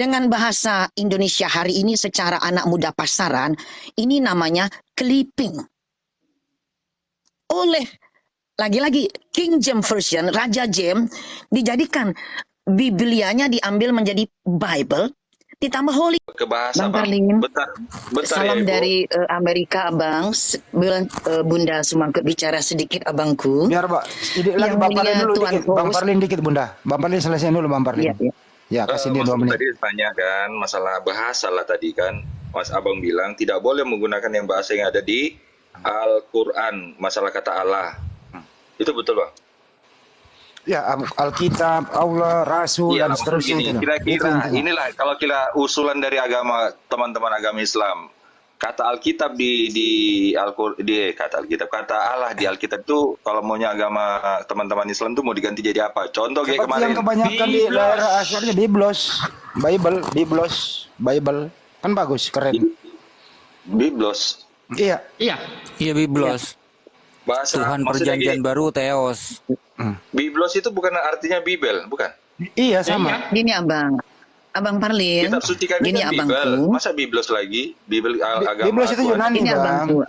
Dengan bahasa Indonesia hari ini secara anak muda pasaran, ini namanya clipping. Oleh lagi-lagi King James Version, Raja James, dijadikan Biblianya diambil menjadi Bible, ditambah Holy. Ke bahasa, Bang Bang. Parlin, Bentar salam ya, Ibu. dari Amerika, Abang. Bunda Sumangkut bicara sedikit, abangku. Biar ini lagi Yang Bang mulia Parlin dulu Tuan dikit. Bang host. Parlin dikit, Bunda. Bang Parlin selesai dulu, Bang Parlin. Iya. Ya, kasih dia 2 Mas menit. tadi tanya kan masalah bahasa lah tadi kan. Mas Abang bilang tidak boleh menggunakan yang bahasa yang ada di Al-Quran, masalah kata Allah. Itu betul, Bang? Ya, Alkitab, Allah, Rasul, dan seterusnya. Gini, kira-kira inilah kalau kita usulan dari agama, teman-teman agama Islam. Kata Alkitab kata Allah di Alkitab itu kalau maunya agama teman-teman Islam itu mau diganti jadi apa? Contoh kayak kemarin. Yang kebanyakan di daerah asalnya Biblos, Bible. Kan bagus, keren. Biblos. Iya. Iya, Biblos. Bahasa Tuhan maksudnya Perjanjian gini, Baru, Theos. Biblos itu bukan artinya Bibel, bukan? Iya, sama. Gini Abang Parlin. Kitab suci kami Gini kan Bibel. abangku. Masa Biblos lagi? Bibel agama. Biblos itu Yunani, Ini Bang. abangku.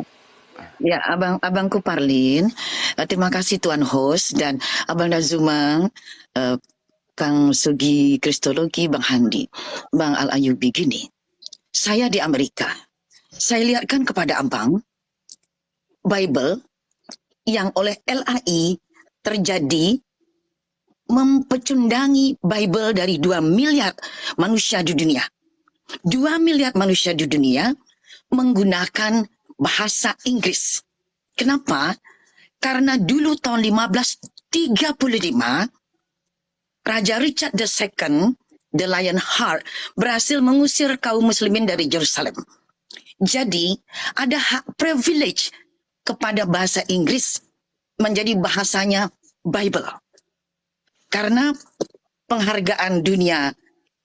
Ya, abangku Parlin. Terima kasih Tuan host dan Abang Dazumang, Kang Sugi Kristologi, Bang Handi, Bang Al Ayubi. Gini, saya di Amerika. Saya lihatkan kepada abang Bible yang oleh LAI terjadi mempecundangi Bible dari 2 miliar manusia di dunia. 2 miliar manusia di dunia menggunakan bahasa Inggris. Kenapa? Karena dulu tahun 1535 Raja Richard II, the Lionheart, berhasil mengusir kaum muslimin dari Yerusalem. Jadi ada hak privilege kepada bahasa Inggris menjadi bahasanya Bible. Karena penghargaan dunia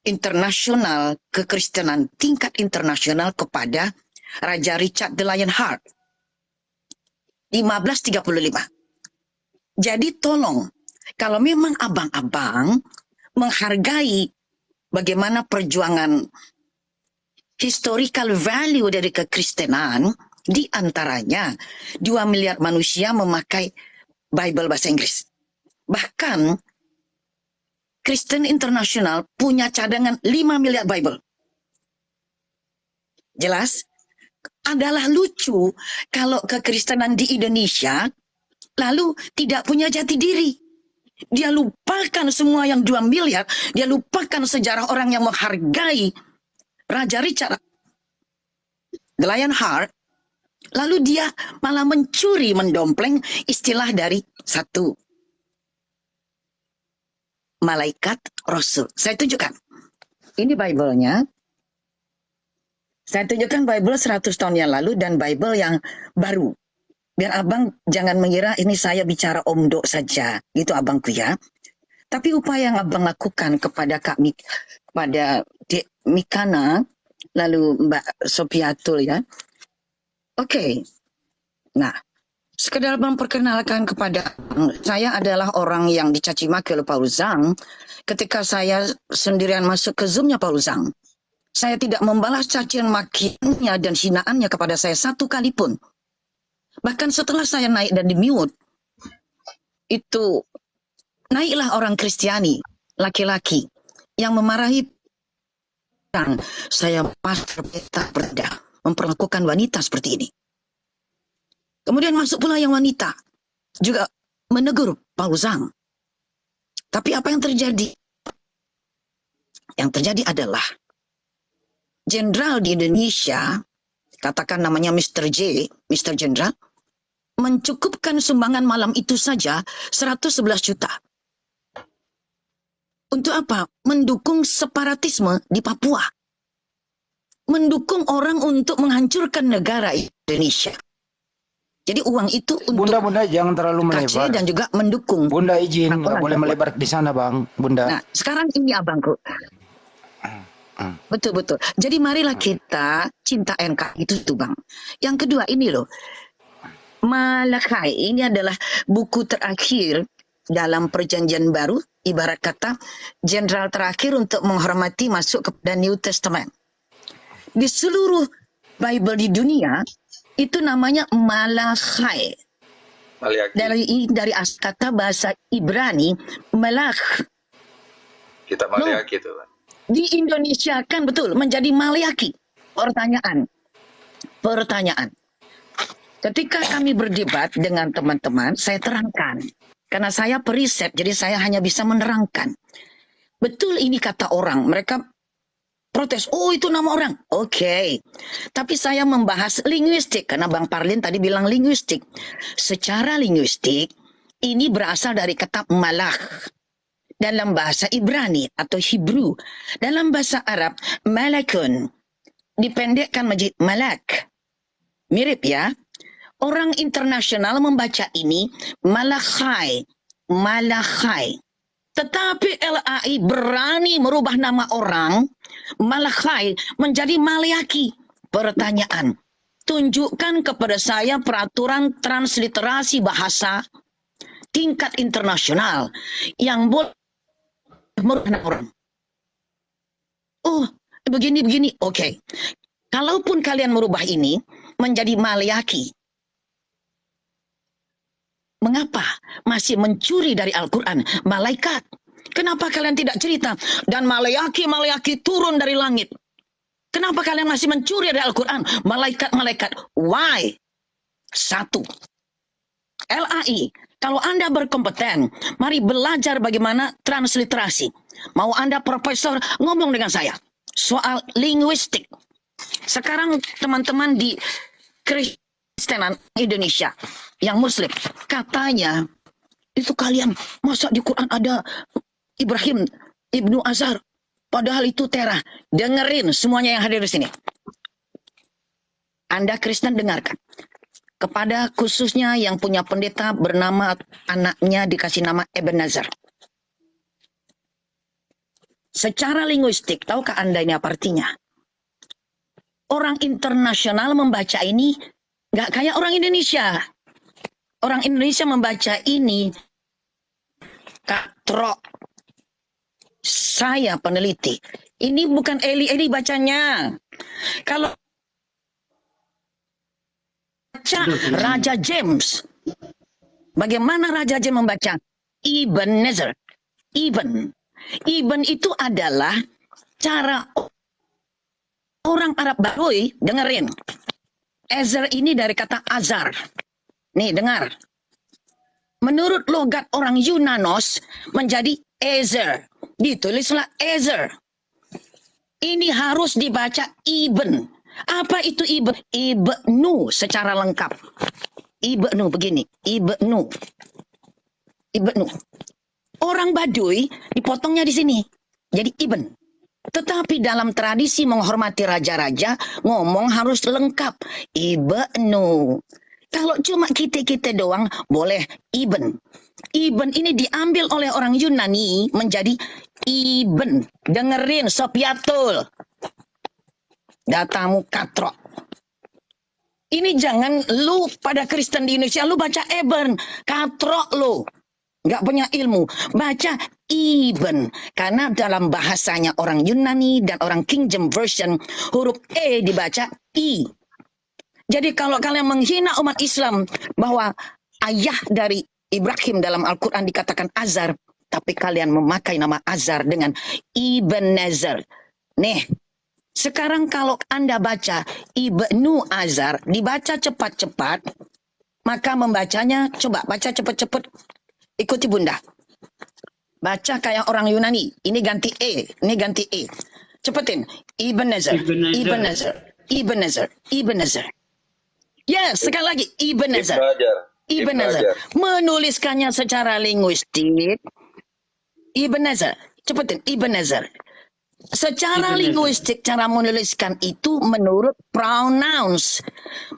internasional kekristenan tingkat internasional kepada Raja Richard the Lionheart 1535. Jadi tolong, kalau memang abang-abang menghargai bagaimana perjuangan historical value dari kekristenan, di antaranya 2 miliar manusia memakai Bible bahasa Inggris. Bahkan Kristen Internasional punya cadangan 5 miliar Bible. Jelas? Adalah lucu kalau kekristenan di Indonesia lalu tidak punya jati diri. Dia lupakan semua yang 2 miliar, dia lupakan sejarah orang yang menghargai Raja Richard the Lionheart, lalu dia malah mencuri, mendompleng istilah dari satu malaikat Rasul. Saya tunjukkan. Ini Bible-nya. Saya tunjukkan Bible 100 tahun yang lalu dan Bible yang baru. Biar abang jangan mengira ini saya bicara omdo saja. Gitu abangku ya. Tapi upaya yang abang lakukan kepada kepada Dek Mikana, lalu Mbak Sopiatul ya. Oke. Nah, sekedar memperkenalkan kepada saya adalah orang yang dicaci maki oleh Paul Zhang ketika saya sendirian masuk ke Zoom-nya Paul Zhang. Saya tidak membalas cacian makiannya dan hinaannya kepada saya satu kali pun. Bahkan setelah saya naik dan di-mute, itu naiklah orang Kristiani, laki-laki, yang memarahi saya pastor peta berda, memperlakukan wanita seperti ini. Kemudian masuk pula yang wanita, juga menegur Paul Zhang. Tapi apa yang terjadi? Yang terjadi adalah jenderal di Indonesia, katakan namanya Mr. J, Mr. Jenderal, mencukupkan sumbangan malam itu saja 111 juta. Untuk apa? Mendukung separatisme di Papua. Mendukung orang untuk menghancurkan negara Indonesia. Jadi uang itu untuk Bunda jangan terlalu melebar. dan juga mendukung. Bunda izin, nggak boleh melebar di sana, Bang. Bunda. Nah, sekarang ini abangku. Betul-betul. Jadi marilah kita cinta NKRI itu tuh Bang. Yang kedua ini loh. Malakai ini adalah buku terakhir dalam perjanjian baru, ibarat kata jenderal terakhir untuk menghormati masuk kepada New Testament. Di seluruh Bible di dunia, itu namanya Malachi. Dari kata bahasa Ibrani, Malach. Kita Maleaki itu. Di Indonesia kan betul menjadi Maleaki. Pertanyaan. Ketika kami berdebat dengan teman-teman, saya terangkan. Karena saya periset, jadi saya hanya bisa menerangkan. Betul ini kata orang. Mereka protes, oh itu nama orang. Oke. Tapi saya membahas linguistik. Karena Bang Parlin tadi bilang linguistik. Secara linguistik, ini berasal dari kata malach. Dalam bahasa Ibrani atau Hebrew. Dalam bahasa Arab, malakun. Dipendekkan menjadi malak. Mirip ya. Orang internasional membaca ini Malachi. Tetapi LAI berani merubah nama orang Malachi menjadi Maleaki. Pertanyaan, tunjukkan kepada saya peraturan transliterasi bahasa tingkat internasional yang boleh merubah nama orang. Oh, begini. Oke. Kalaupun kalian merubah ini menjadi Maleaki, mengapa masih mencuri dari Al-Quran? Malaikat. Kenapa kalian tidak cerita? Dan Maleaki turun dari langit. Kenapa kalian masih mencuri dari Al-Quran? Malaikat. Why? Satu. LAI. Kalau Anda berkompeten, mari belajar bagaimana transliterasi. Mau Anda profesor, ngomong dengan saya. Soal linguistik. Sekarang teman-teman di Kristenan Indonesia yang Muslim, katanya itu kalian masa di Quran ada Ibrahim Ibnu Azhar, padahal itu terah. Dengerin semuanya yang hadir di sini. Anda Kristen dengarkan. Kepada khususnya yang punya pendeta bernama, anaknya dikasih nama Ebenezer. Secara linguistik, tahukah Anda ini apa artinya? Orang internasional membaca ini nggak kayak orang Indonesia. Orang Indonesia membaca ini katrok. Saya peneliti. Ini bukan Eli bacanya. Kalau baca Raja James. Bagaimana Raja James membaca? Ebenezer. Eben itu adalah cara orang Arab Baduy, dengerin. Ezer ini dari kata azar. Nih, dengar. Menurut logat orang Yunanos menjadi Ezer. Ditulislah Ezer. Ini harus dibaca Iben. Apa itu Iben? Ibnu secara lengkap. Ibnu begini. Ibnu. Orang Baduy dipotongnya di sini. Jadi Iben. Tetapi dalam tradisi menghormati raja-raja, ngomong harus lengkap. Ibnu. Kalau cuma kita doang, boleh Iben. Iben ini diambil oleh orang Yunani menjadi Iben. Dengerin, Sopiatul. Datamu katrok. Ini jangan lu pada Kristen di Indonesia, lu baca Eben. Katrok lu. Nggak punya ilmu. Baca Iben. Karena dalam bahasanya orang Yunani dan orang King James Version, huruf E dibaca I. Jadi kalau kalian menghina umat Islam bahwa ayah dari Ibrahim dalam Al-Quran dikatakan Azar, tapi kalian memakai nama Azar dengan Ebenezer. Nih, sekarang kalau Anda baca Ibnu Azar, dibaca cepat-cepat, maka membacanya, coba baca cepat-cepat, ikuti Bunda. Baca kayak orang Yunani. Ini ganti E. Ini ganti E. Cepetin. Ebenezer. Yes, sekali lagi. Ebenezer. Menuliskannya secara linguistik. Ebenezer. Cepetin. Ebenezer. Secara linguistik, cara menuliskan itu menurut pronouns.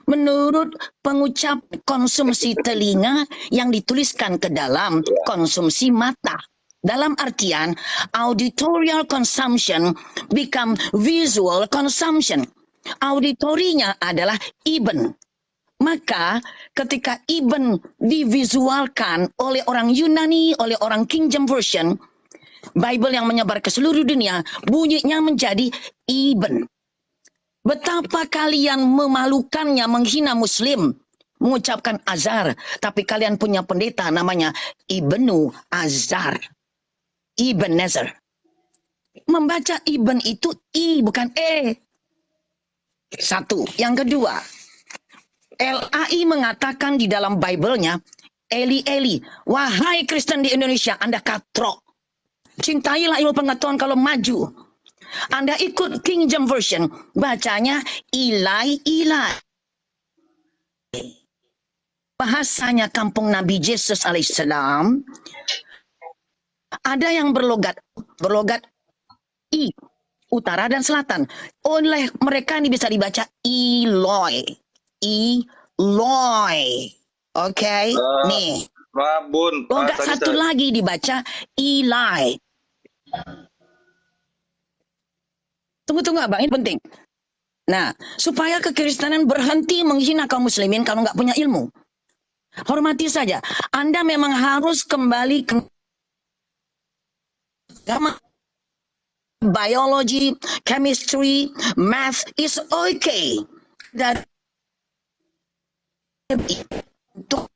Menurut pengucap konsumsi telinga yang dituliskan ke dalam konsumsi mata. Dalam artian, auditorial consumption become visual consumption. Auditorinya adalah Iben. Maka ketika Ibn divisualkan oleh orang Yunani, oleh orang King James Version, Bible yang menyebar ke seluruh dunia, bunyinya menjadi Ibn. Betapa kalian memalukannya menghina Muslim, mengucapkan Azhar, tapi kalian punya pendeta namanya Ibnu Azhar, Ibn Nazar. Membaca Ibn itu I bukan E. Satu. Yang kedua, LAI mengatakan di dalam Bible-nya, Eli Eli, wahai Kristen di Indonesia, Anda katrok. Cintailah ilmu pengetahuan kalau maju. Anda ikut King James Version, bacanya Ilai Ilai. Bahasanya kampung Nabi Yesus alaihissalam, ada yang berlogat I, utara dan selatan. Oleh mereka ini bisa dibaca Eloi. Eloi. Oke, nih. Bun, Logat satu lagi dibaca Eli. Tunggu abang, ini penting. Nah, supaya kekristenan berhenti menghina kaum muslimin kalau nggak punya ilmu. Hormati saja. Anda memang harus kembali ke agama. Biology, chemistry, math is okay. Dan untuk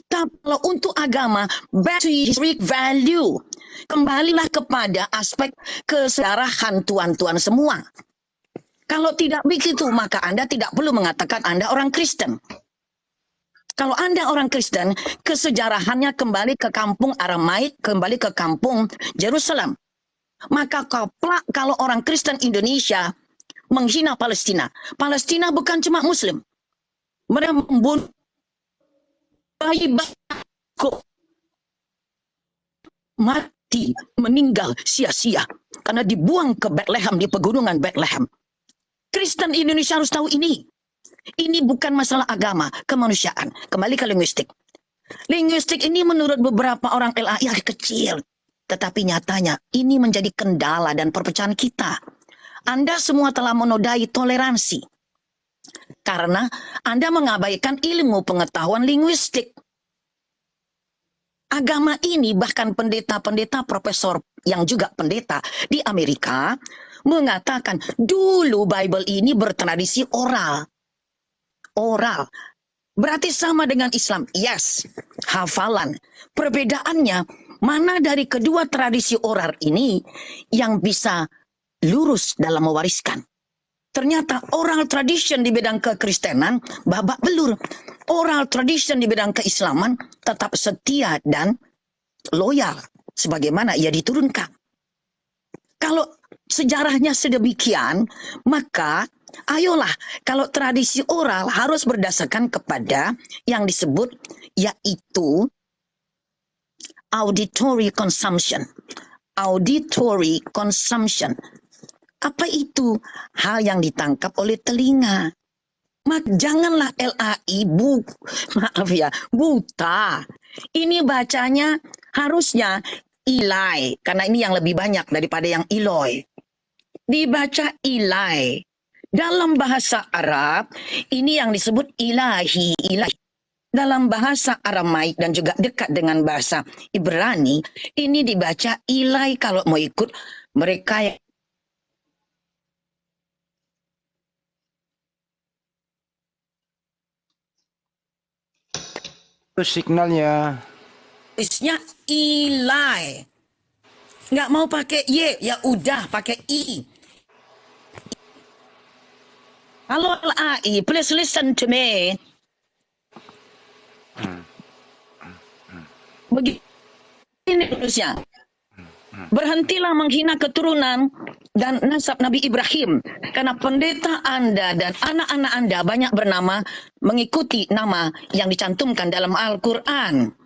kalau untuk agama, back to historic value. Kembalilah kepada aspek kesejarahan tuan-tuan semua. Kalau tidak begitu, maka Anda tidak perlu mengatakan Anda orang Kristen. Kalau Anda orang Kristen, kesejarahannya kembali ke kampung Aramaik, kembali ke kampung Jerusalem. Maka kalau orang Kristen Indonesia menghina Palestina. Palestina bukan cuma Muslim. Mereka membunuh bayi-bayi mati, meninggal sia-sia karena dibuang ke Bethlehem, di pegunungan Bethlehem. Kristen Indonesia harus tahu ini. Ini bukan masalah agama, kemanusiaan. Kembali ke linguistik. Linguistik ini menurut beberapa orang LAI kecil. Tetapi nyatanya ini menjadi kendala dan perpecahan kita. Anda semua telah menodai toleransi. Karena Anda mengabaikan ilmu pengetahuan linguistik. Agama ini bahkan pendeta-pendeta profesor yang juga pendeta di Amerika mengatakan dulu Bible ini bertradisi oral. Oral. Berarti sama dengan Islam. Yes. Hafalan. Perbedaannya, mana dari kedua tradisi oral ini yang bisa lurus dalam mewariskan? Ternyata oral tradition di bidang kekristenan babak belur. Oral tradition di bidang keislaman tetap setia dan loyal sebagaimana ia diturunkan. Kalau sejarahnya sedemikian, maka ayolah, kalau tradisi oral harus berdasarkan kepada yang disebut yaitu auditory consumption. Auditory consumption. Apa itu? Hal yang ditangkap oleh telinga. Janganlah LAI buta. Ini bacanya harusnya Ilai, karena ini yang lebih banyak daripada yang Iloi. Dibaca Ilai. Dalam bahasa Arab, ini yang disebut ilahi. Dalam bahasa Aramaik dan juga dekat dengan bahasa Ibrani, ini dibaca Ilai kalau mau ikut mereka yang signalnya. isnya Ilai. Nggak mau pakai Y, ya udah pakai I. Halo LAI, please listen to me. Begini terusnya. Berhentilah menghina keturunan dan nasab Nabi Ibrahim. Karena pendeta Anda dan anak-anak Anda banyak bernama mengikuti nama yang dicantumkan dalam Al-Quran.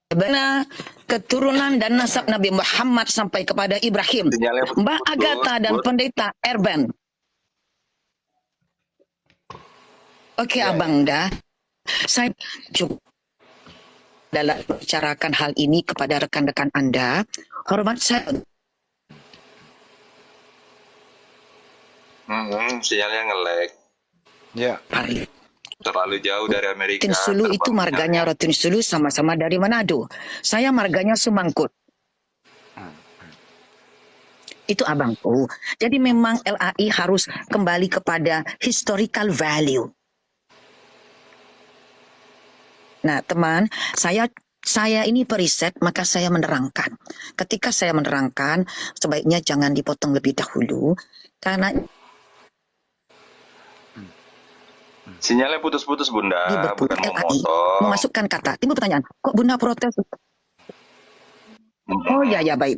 Benar keturunan dan nasab Nabi Muhammad sampai kepada Ibrahim. Mbak Agatha dan pendeta Erben. Oke, Abang dah. Saya juga dalam bicarakan hal ini kepada rekan-rekan Anda, hormat saya Sinyalnya nge-lag. Ya. Terlalu jauh dari Amerika. Rotin Sulu itu marganya Rotin Sulu sama-sama dari Manado. Saya marganya Sumangkut. Itu abangku. Jadi memang LAI harus kembali kepada historical value. Nah, teman, saya ini periset, maka saya menerangkan. Ketika saya menerangkan, sebaiknya jangan dipotong lebih dahulu, karena Sinyalnya putus-putus, Bunda. dia Bukan LAI memotong. memasukkan kata. Timbul pertanyaan, kok Bunda protes? Oh ya, baik.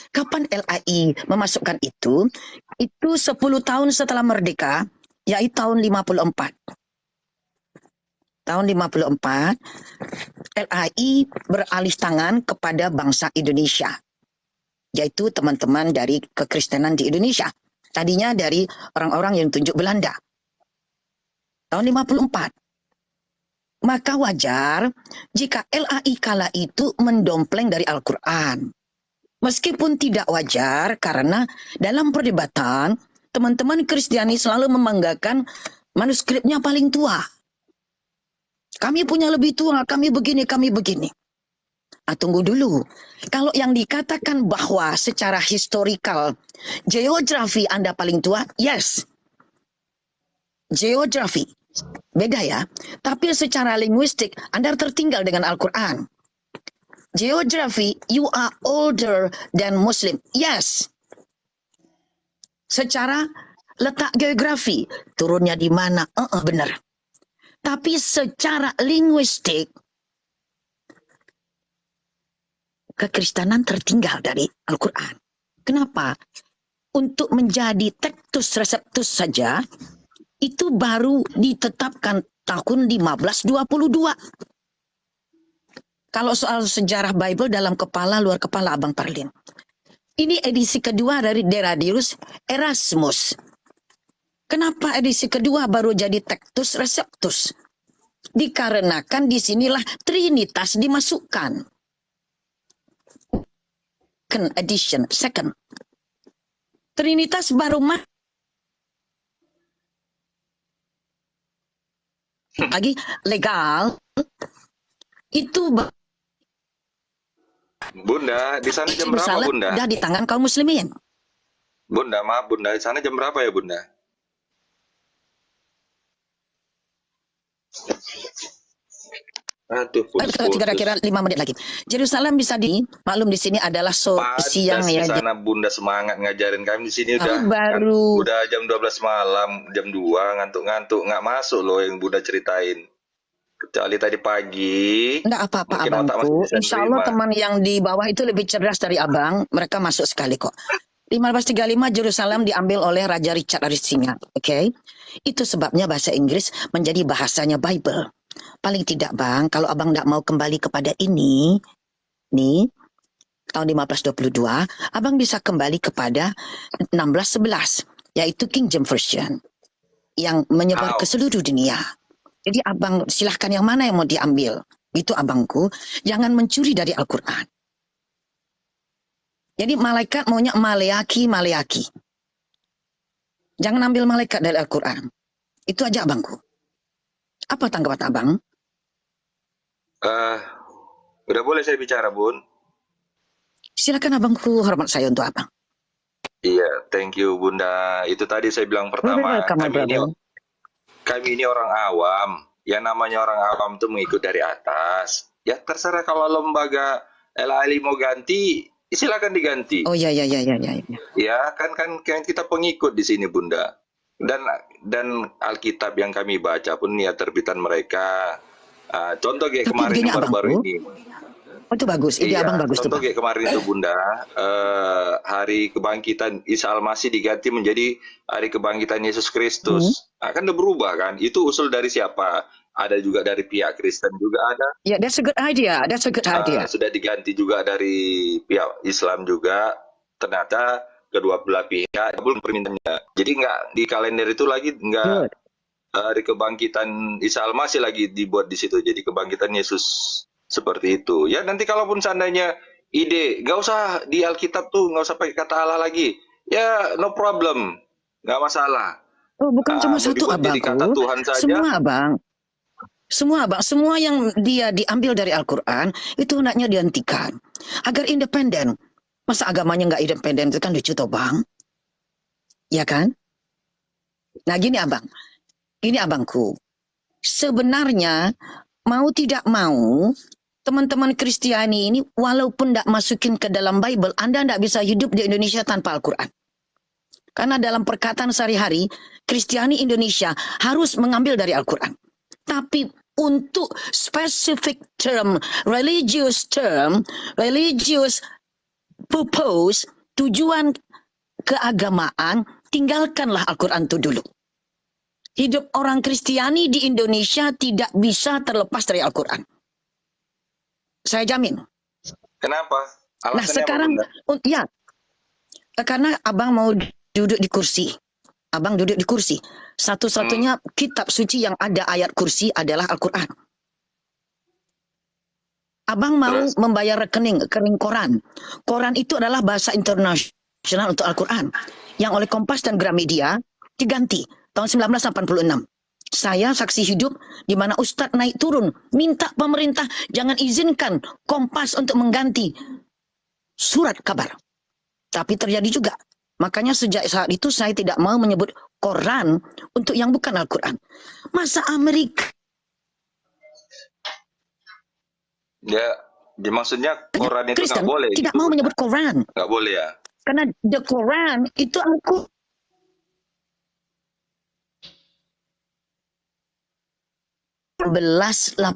Kapan LAI memasukkan itu? Itu 10 tahun setelah merdeka, yaitu tahun 54. Tahun 54, LAI beralih tangan kepada bangsa Indonesia, yaitu teman-teman dari kekristenan di Indonesia. Tadinya dari orang-orang yang tunjuk Belanda. Tahun 54. Maka wajar jika LAI kala itu mendompleng dari Al-Quran. Meskipun tidak wajar karena dalam perdebatan, teman-teman Kristiani selalu membanggakan manuskripnya paling tua. Kami punya lebih tua, kami begini. Tunggu dulu. Kalau yang dikatakan bahwa secara historical, geografi Anda paling tua, yes. Geografi. Beda ya. Tapi secara linguistik, Anda tertinggal dengan Al-Quran. Geografi, you are older than Muslim. Yes. Secara letak geografi, turunnya di mana? Benar. Tapi secara linguistik, kekristenan tertinggal dari Al-Quran. Kenapa? Untuk menjadi tektus reseptus saja, itu baru ditetapkan tahun 1522. Kalau soal sejarah Bible dalam kepala, luar kepala Abang Parlin. Ini edisi kedua dari Deradius Erasmus. Kenapa edisi kedua baru jadi tektus reseptus? Dikarenakan disinilah Trinitas dimasukkan. Second. Trinitas baru lagi legal itu Bunda, di sana jam berapa, Bunda? Udah di tangan kaum muslimin. Bunda, maaf Bunda, di sana jam berapa ya, Bunda? Aduh, kira-kira 5 menit lagi. Yerusalem bisa maklum di sini adalah siang ya. Di sana Bunda semangat ngajarin kami, di sini baru udah jam 12 malam, jam 2 ngantuk-ngantuk, nggak masuk loh yang Bunda ceritain. Kecuali tadi pagi. Enggak apa-apa abangku. Insya Allah teman yang di bawah itu lebih cerdas dari abang. Mereka masuk sekali kok. 1535 Yerusalem diambil oleh Raja Richard dari Singa. Oke. Itu sebabnya bahasa Inggris menjadi bahasanya Bible. Paling tidak bang, kalau abang tidak mau kembali kepada ini, nih, tahun 1522, abang bisa kembali kepada 1611, yaitu King James Version, yang menyebar ke seluruh dunia. Jadi abang silahkan yang mana yang mau diambil. Itu abangku, jangan mencuri dari Al-Quran. Jadi malaikat maunya maleaki. Jangan ambil malaikat dari Al-Quran. Itu aja abangku. Apa tanggapan abang? Udah boleh saya bicara, Bun? Silakan abangku, hormat saya untuk abang. Iya, thank you Bunda. Itu tadi saya bilang pertama, kami ini orang awam. Yang namanya orang awam itu mengikut dari atas. Ya terserah kalau lembaga LAI mau ganti, silakan diganti. Oh iya. Ya kan kita pengikut di sini Bunda. Dan Alkitab yang kami baca pun ya terbitan mereka. Contoh kayak kemarin baru-baru ini. Oh itu bagus, ide abang bagus tuh. Contoh kayak kemarin itu Bunda, hari kebangkitan Isa Al-Masih diganti menjadi hari kebangkitan Yesus Kristus. Kan udah berubah kan? Itu usul dari siapa? Ada juga dari pihak Kristen juga ada. Ya, that's a good idea. Sudah diganti juga dari pihak Islam juga. Ternyata kedua belah pihak belum permintaannya. Jadi nggak di kalender itu lagi nggak hari kebangkitan Isa Al-Masih lagi dibuat di situ. Jadi kebangkitan Yesus seperti itu. Ya nanti kalaupun seandainya ide, nggak usah di Alkitab tuh, nggak usah pakai kata Allah lagi. Ya no problem, nggak masalah. Oh, bukan cuma Mau satu, dibuat jadi kata abangku. Tuhan saja. Semua, abang. Semua, abang. Semua yang dia diambil dari Al-Quran, itu hendaknya dihentikan. Agar independen. Masa agamanya nggak independen, itu kan lucu toh, bang. Ya kan? Nah, gini, abang. Ini abangku. Sebenarnya, mau tidak mau, teman-teman Kristiani ini, walaupun tidak masukin ke dalam Bible, Anda tidak bisa hidup di Indonesia tanpa Al-Quran. Karena dalam perkataan sehari-hari, Kristiani Indonesia harus mengambil dari Al-Quran. Tapi untuk specific term, religious purpose, tujuan keagamaan, tinggalkanlah Al-Quran itu dulu. Hidup orang Kristiani di Indonesia tidak bisa terlepas dari Al-Quran. Saya jamin. Kenapa? Alasannya Nah sekarang, ya, karena abang mau duduk di kursi. Abang duduk di kursi. Satu-satunya kitab suci yang ada ayat kursi adalah Al-Quran. Abang mau membayar rekening koran. Koran itu adalah bahasa internasional untuk Al-Quran. Yang oleh Kompas dan Gramedia diganti tahun 1986. Saya saksi hidup di mana Ustadz naik turun. Minta pemerintah jangan izinkan Kompas untuk mengganti surat kabar. Tapi terjadi juga. Makanya sejak saat itu saya tidak mau menyebut koran untuk yang bukan Al-Quran. Masa Amerika? Ya, maksudnya koran itu Kristen nggak boleh. tidak gitu. mau menyebut koran. Nggak boleh ya? Karena the Quran itu Al-Quran. 1686.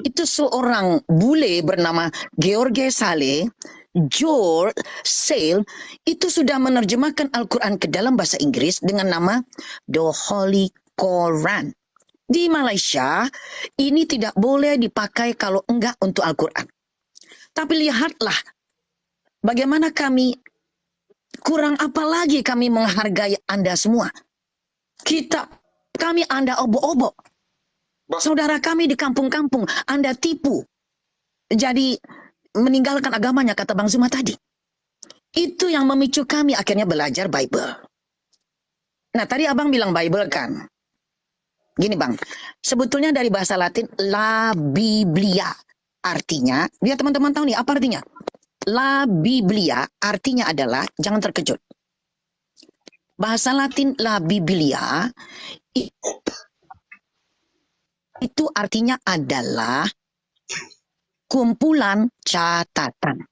Itu seorang bule bernama George Sale, itu sudah menerjemahkan Al-Quran ke dalam bahasa Inggris dengan nama The Holy Quran. Di Malaysia, ini tidak boleh dipakai kalau enggak untuk Al-Quran. Tapi lihatlah, bagaimana kami, kurang apa lagi kami menghargai Anda semua. Kami Anda obok-obok. Saudara kami di kampung-kampung, Anda tipu. Jadi meninggalkan agamanya, kata Bang Zuma tadi. Itu yang memicu kami akhirnya belajar Bible. Nah, tadi abang bilang Bible kan. Gini bang, sebetulnya dari bahasa Latin, La Biblia. Artinya, biar teman-teman tahu nih, apa artinya? La Biblia artinya adalah, jangan terkejut. Bahasa Latin La Biblia itu artinya adalah kumpulan catatan.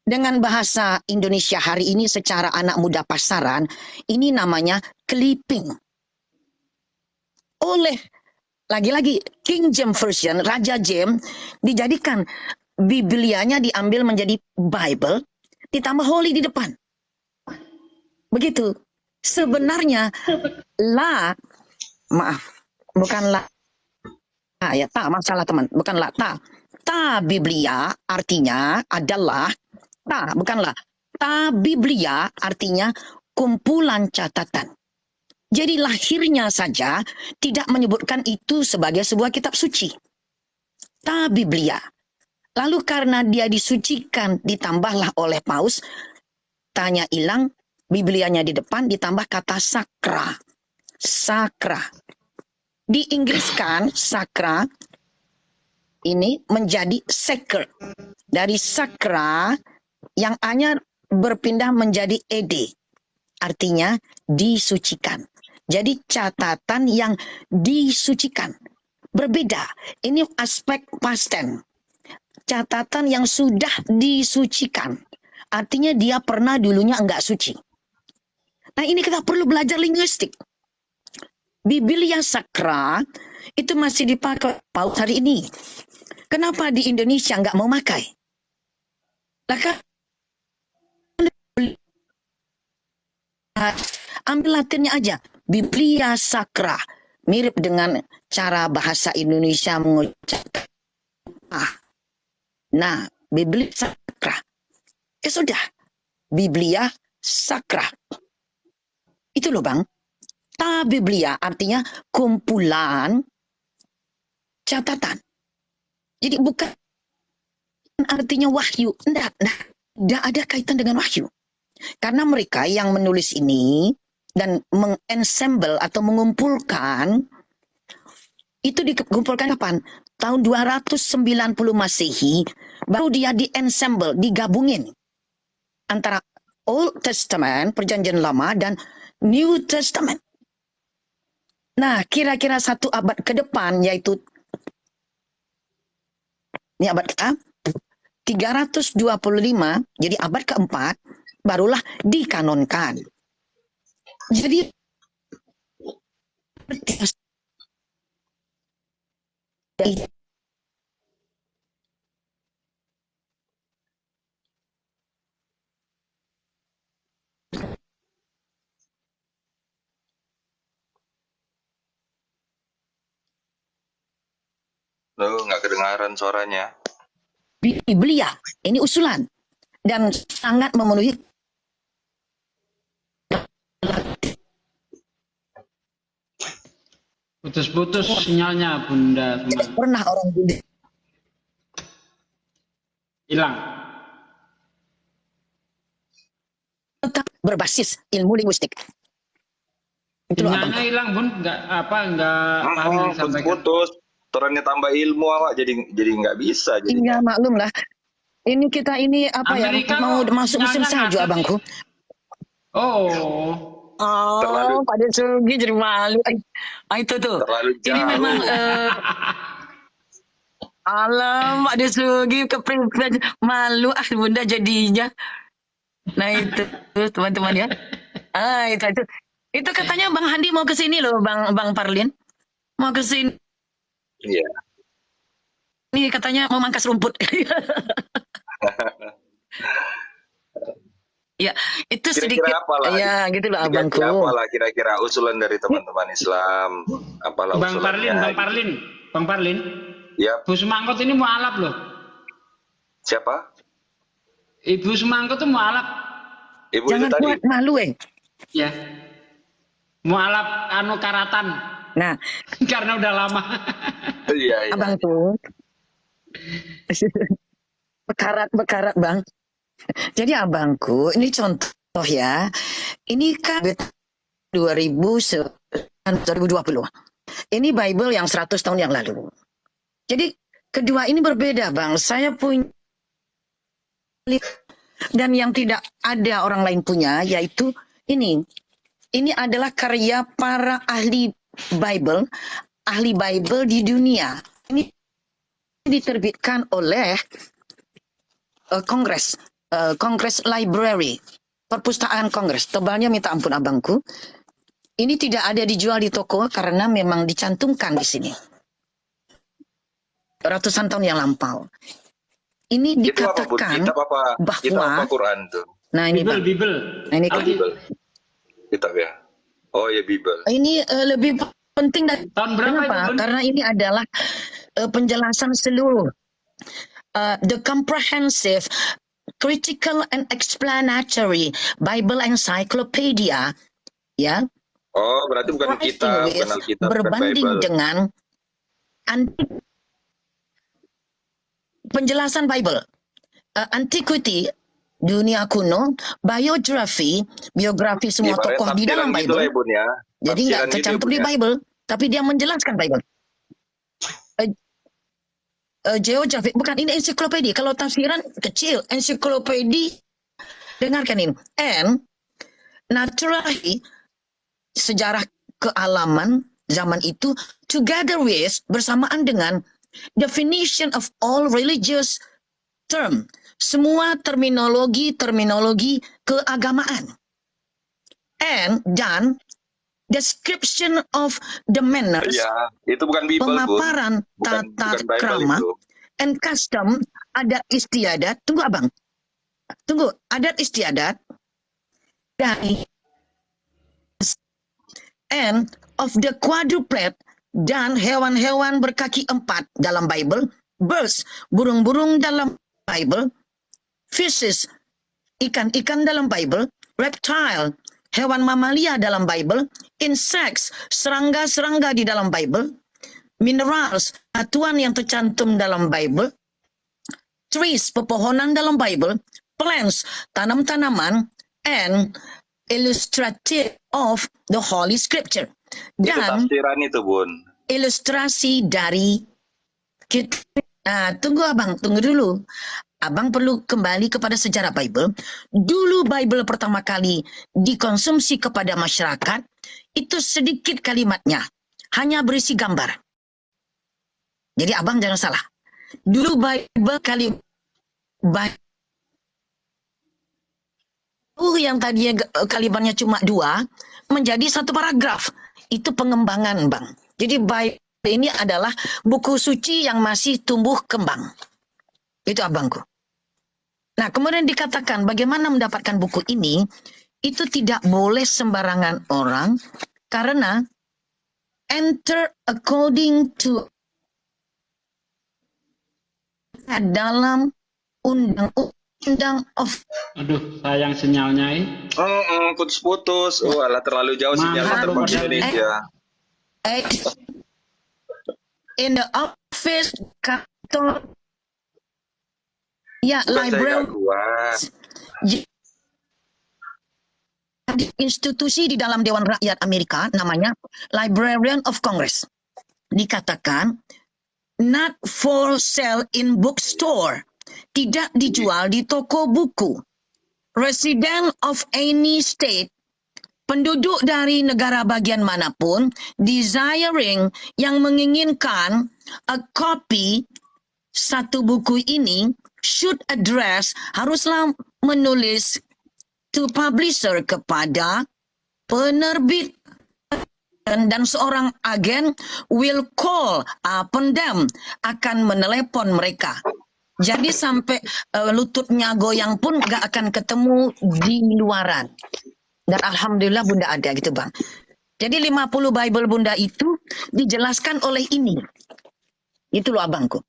Dengan bahasa Indonesia hari ini secara anak muda pasaran, ini namanya clipping. Oleh, lagi-lagi, King James Version, Raja James, dijadikan Biblianya diambil menjadi Bible, ditambah Holy di depan. Begitu. Sebenarnya, bukan la, ya, ta, masalah teman, bukan la, ta. Ta Biblia artinya adalah, ta Biblia artinya kumpulan catatan. Jadi lahirnya saja tidak menyebutkan itu sebagai sebuah kitab suci. Ta Biblia. Lalu karena dia disucikan ditambahlah oleh Paus, tanya hilang, Biblianya di depan ditambah kata sakra. Sakra. Di Inggris kan sakra ini menjadi sacred. Dari sakra yang hanya berpindah menjadi ed. Artinya disucikan. Jadi catatan yang disucikan. Berbeda. Ini aspek past tense. Catatan yang sudah disucikan. Artinya dia pernah dulunya enggak suci. Nah ini kita perlu belajar linguistik. Biblia sakra itu masih dipakai Paus hari ini. Kenapa di Indonesia enggak mau pakai? Lah kan ambil Latinnya aja. Biblia sakra. Mirip dengan cara bahasa Indonesia mengucapkan. Nah, Biblia sakra. Sudah. Biblia sakra. Itu loh Bang. Ta Biblia artinya kumpulan catatan. Jadi bukan artinya wahyu. Enggak ada kaitan dengan wahyu. Karena mereka yang menulis ini dan mengensemble atau mengumpulkan, itu dikumpulkan kapan? Tahun 290 Masehi, baru dia di-ensemble, digabungin antara Old Testament, Perjanjian Lama, dan New Testament. Nah, kira-kira 1 abad ke depan, yaitu ini abad ke 325, jadi abad keempat, barulah dikanonkan. Jadi Loh, nggak kedengaran suaranya. Biblia, ini usulan dan sangat memenuhi Putus-putus sinyalnya Bunda. tidak pernah orang Bunda Hilang. tetap berbasis ilmu linguistik. Itulah Sinyalnya abang. hilang Bun, nggak paham yang disampaikan. Putus. Torannya tambah ilmu awak jadi nggak bisa. Jadi Iya maklum lah. Ini kita ini apa Amerika ya mau kok masuk musim sinyalnya salju ngaget abangku. nih. Oh, Terlalu- Pak Sugi jadi malu. Itu tuh. terlalu jauh. Ini memang alam Pak Sugi kepriven malu Bunda jadinya. Nah itu teman-teman ya. Itu katanya Bang Handi mau ke sini loh Bang Parlin. Mau ke sini. Iya. Ini katanya mau mangkas rumput. Ya, itu sedikit. Kira-kira apalah? Ya, gitu loh abangku. Kira-kira usulan dari teman-teman Islam? Apalah Bang usulannya? Bang Parlin. Ya, Bu Semangkot ini mualaf loh. siapa? Ibu Semangkot tuh mualaf. Ibu Jangan itu tadi. buat malu Ya. Mualaf karatan. Nah, Karena udah lama. Iya, iya. abangku. Bekarat Bang. Jadi abangku, ini contoh ya. Ini kan 2020. Ini Bible yang 100 tahun yang lalu. Jadi kedua ini berbeda Bang. Saya punya dan yang tidak ada orang lain punya yaitu ini. Ini adalah karya para ahli Bible di dunia. Ini diterbitkan oleh Congress Library, perpustakaan Kongres. Tebalnya minta ampun abangku. Ini tidak ada dijual di toko karena memang dicantumkan di sini. Ratusan tahun yang lampau. Ini Itu apa, Bun? dikatakan Kitab apa? Kitab apa bahwa Quran tuh? nah ini Bang. Bible. Nah, ini, Oh, Bible. Kitab ya. Oh ya Bible. ini lebih penting dari Tahun berapa kenapa? itu, Bun? Karena ini adalah penjelasan seluruh the comprehensive critical and explanatory Bible Encyclopedia, ya, Oh, berarti bukan kitab, bukan Alkitab, bukan berbanding Bible. dengan penjelasan Bible, antiquity, dunia kuno, biografi semua Ibaratnya tokoh di dalam tafsiran gitu Bible. lah, Bun, ya. Jadi nggak Tafsiran gitu, tercantum Bun, di ya. Bible, tapi dia menjelaskan Bible. Geografi, bukan ini ensiklopedia. Kalau tafsiran kecil, ensiklopedia. Dengarkan ini. And naturally, sejarah kealaman zaman itu together with, bersamaan dengan definition of all religious term, semua terminologi keagamaan, dan description of the manners, Iya, itu bukan Bible, Bun. pemaparan Bukan tata Bible krama itu. and custom, adat istiadat. Tunggu abang, adat istiadat dari and of the quadruped, dan hewan-hewan berkaki 4 dalam Bible, birds, burung-burung dalam Bible, fishes, ikan-ikan dalam Bible, reptile, hewan mamalia dalam Bible, insects, serangga-serangga di dalam Bible, minerals, batuan yang tercantum dalam Bible, trees, pepohonan dalam Bible, plants, tanam-tanaman, and illustrative of the Holy Scripture. Itu Dan tafsiran itu, Bun. ilustrasi dari kita. Nah, tunggu abang, tunggu dulu. Abang perlu kembali kepada sejarah Bible. Dulu Bible pertama kali dikonsumsi kepada masyarakat, itu sedikit kalimatnya. Hanya berisi gambar. Jadi abang jangan salah. Dulu Bible yang tadinya kalimatnya cuma 2, menjadi 1 paragraf. Itu pengembangan, Bang. Jadi Bible ini adalah buku suci yang masih tumbuh kembang. Itu abangku. Nah, kemudian dikatakan bagaimana mendapatkan buku ini, itu tidak boleh sembarangan orang, karena enter according to dalam undang-undang of. Aduh, sayang sinyalnya. Putus-putus. Oh, alah terlalu jauh sinyalnya terbang di Indonesia. In the office, kantor, ya, library, institusi di dalam Dewan Rakyat Amerika namanya Librarian of Congress. Dikatakan not for sale in bookstore, tidak dijual di toko buku. Resident of any state, penduduk dari negara bagian manapun, desiring, yang menginginkan a copy, satu buku ini, should address, haruslah menulis to publisher, kepada penerbit, dan seorang agen will call upon them, akan menelepon mereka. Jadi sampai lututnya goyang pun gak akan ketemu di luaran. Dan alhamdulillah Bunda ada gitu, Bang. Jadi 50 Bible Bunda itu dijelaskan oleh ini. Itu loh abangku.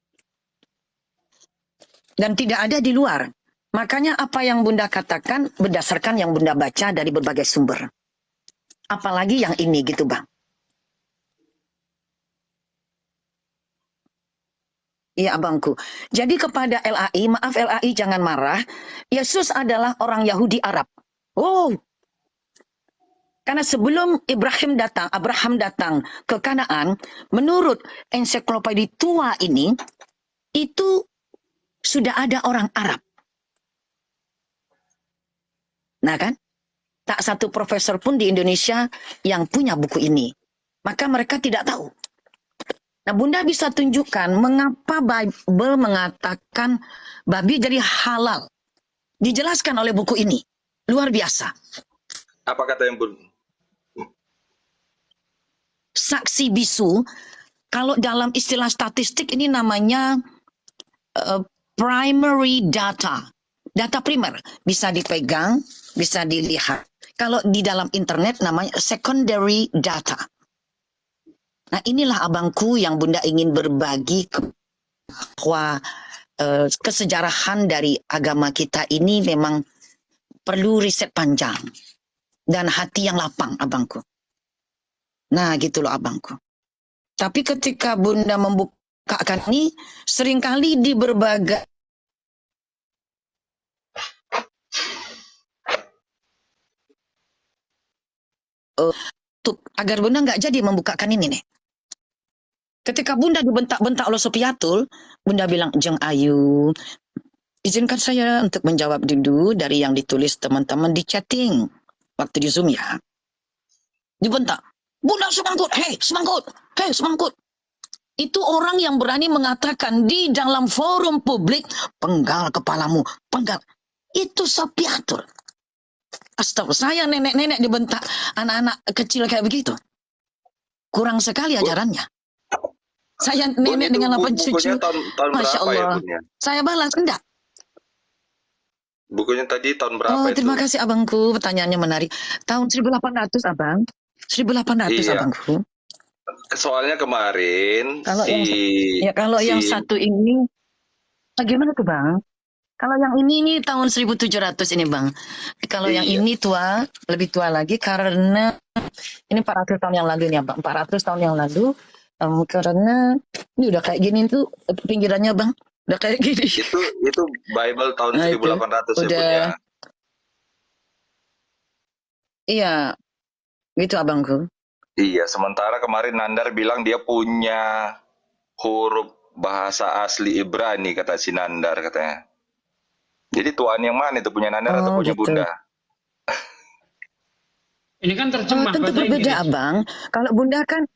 Dan tidak ada di luar. Makanya apa yang Bunda katakan berdasarkan yang Bunda baca dari berbagai sumber. Apalagi yang ini gitu, Bang. Iya abangku. Jadi kepada LAI, maaf LAI jangan marah. Yesus adalah orang Yahudi Arab. Oh. Karena sebelum Abraham datang ke Kanaan, menurut ensiklopedia tua ini, itu sudah ada orang Arab. Nah kan, tak satu profesor pun di Indonesia yang punya buku ini. Maka mereka tidak tahu. Nah, Bunda bisa tunjukkan mengapa Bible mengatakan babi jadi halal. Dijelaskan oleh buku ini. Luar biasa. Apa kata yang Bun? Saksi bisu, kalau dalam istilah statistik ini namanya primary data. Data primer, bisa dipegang, bisa dilihat. Kalau di dalam internet namanya secondary data. Nah inilah abangku yang Bunda ingin berbagi bahwa kesejarahan dari agama kita ini memang perlu riset panjang dan hati yang lapang abangku. Nah gitu loh abangku. Tapi ketika Bunda membukakan ini seringkali di berbagai agar Bunda nggak jadi membukakan ini nih. Ketika Bunda dibentak-bentak oleh Sopiatul, Bunda bilang, Jeng Ayu, izinkan saya untuk menjawab dulu dari yang ditulis teman-teman di chatting. Waktu di Zoom ya. Dibentak. Bunda semangkut, hei semangkut. Itu orang yang berani mengatakan di dalam forum publik, penggal kepalamu, penggal. Itu Sopiatul. Astagfirullah, saya nenek-nenek dibentak anak-anak kecil kayak begitu. Kurang sekali ajarannya. Saya nenek dengan 8 cucu. Tahun Masya Allah. Ya, saya balas, enggak. Bukunya tadi tahun berapa itu? Terima kasih abangku, pertanyaannya menarik. Tahun 1800 abang. 1800 iya. Abangku. Soalnya kemarin Kalau yang satu ini, bagaimana tuh bang? Kalau yang ini tahun 1700 ini Bang. Kalau yang Iya. ini tua, lebih tua lagi karena ini 400 tahun yang lalu nih Bang. 400 tahun yang lalu karena ini udah kayak gini tuh pinggirannya Bang. Udah kayak gini. Itu Bible tahun Nah, itu 1800 ya udah punya. iya, gitu abangku. Iya, sementara kemarin Nandar bilang dia punya huruf bahasa asli Ibrani, kata si Nandar katanya. Jadi tuan yang mana itu, punya Nandar atau Oh, punya gitu. Bunda? Ini kan terjemah Tentu bahasa berbeda Inggris. abang. Kalau Bunda kan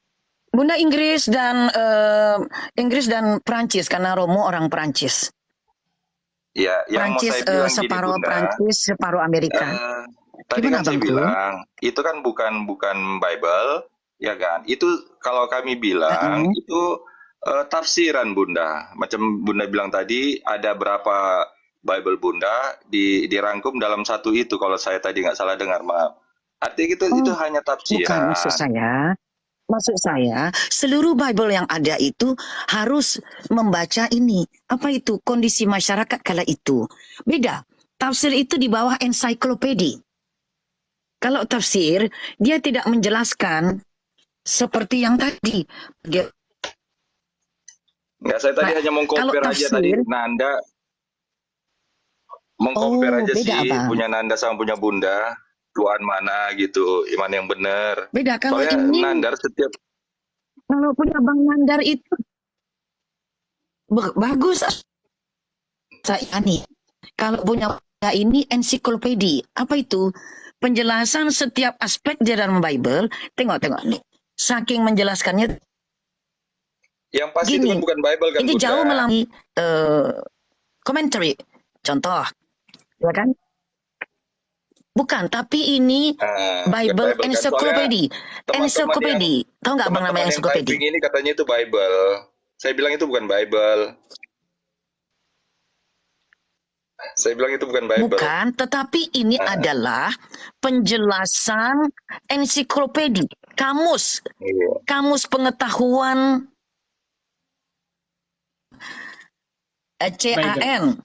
Bunda Inggris dan Prancis karena Romo orang Prancis. Ya, yang mau Prancis saya bilang gini separuh Bunda, Prancis, separuh Amerika. tadi Gimana kan saya abangku? bilang itu kan bukan Bible, ya kan? Itu kalau kami bilang itu tafsiran Bunda. Macam Bunda bilang tadi ada berapa Bible Bunda dirangkum dalam satu itu. Kalau saya tadi nggak salah dengar, maaf. Artinya itu hanya Bukan, tafsiran. maksud saya, seluruh Bible yang ada itu harus membaca ini. Apa itu kondisi masyarakat kala itu? Beda. Tafsir itu di bawah ensiklopedi. Kalau tafsir, dia tidak menjelaskan seperti yang tadi. Nggak, saya tadi hanya mengcompare aja tadi Nanda. Mengcompare aja beda, sih abang. punya Nanda sama punya Bunda. Tuan mana gitu, iman yang benar. Beda kalau Soalnya ini. Nandar setiap. Kalau punya Bang Nandar itu bagus. Saya nih. Kalau punya ini ensiklopedi. Apa itu? Penjelasan setiap aspek di dalam Bible. Tengok nih. Saking menjelaskannya. Yang pasti Gini, itu kan bukan Bible kan ini Bunda. jauh melalui commentary. Contoh. Ya kan? Bukan, tapi ini Bible kan? ensiklopedi. Ensiklopedi. Tahu nggak abang namanya ensiklopedi? Ini katanya itu Bible. Saya bilang itu bukan Bible. Saya bilang itu bukan Bible. Bukan, tetapi ini adalah penjelasan ensiklopedi, kamus, kamus pengetahuan CAN,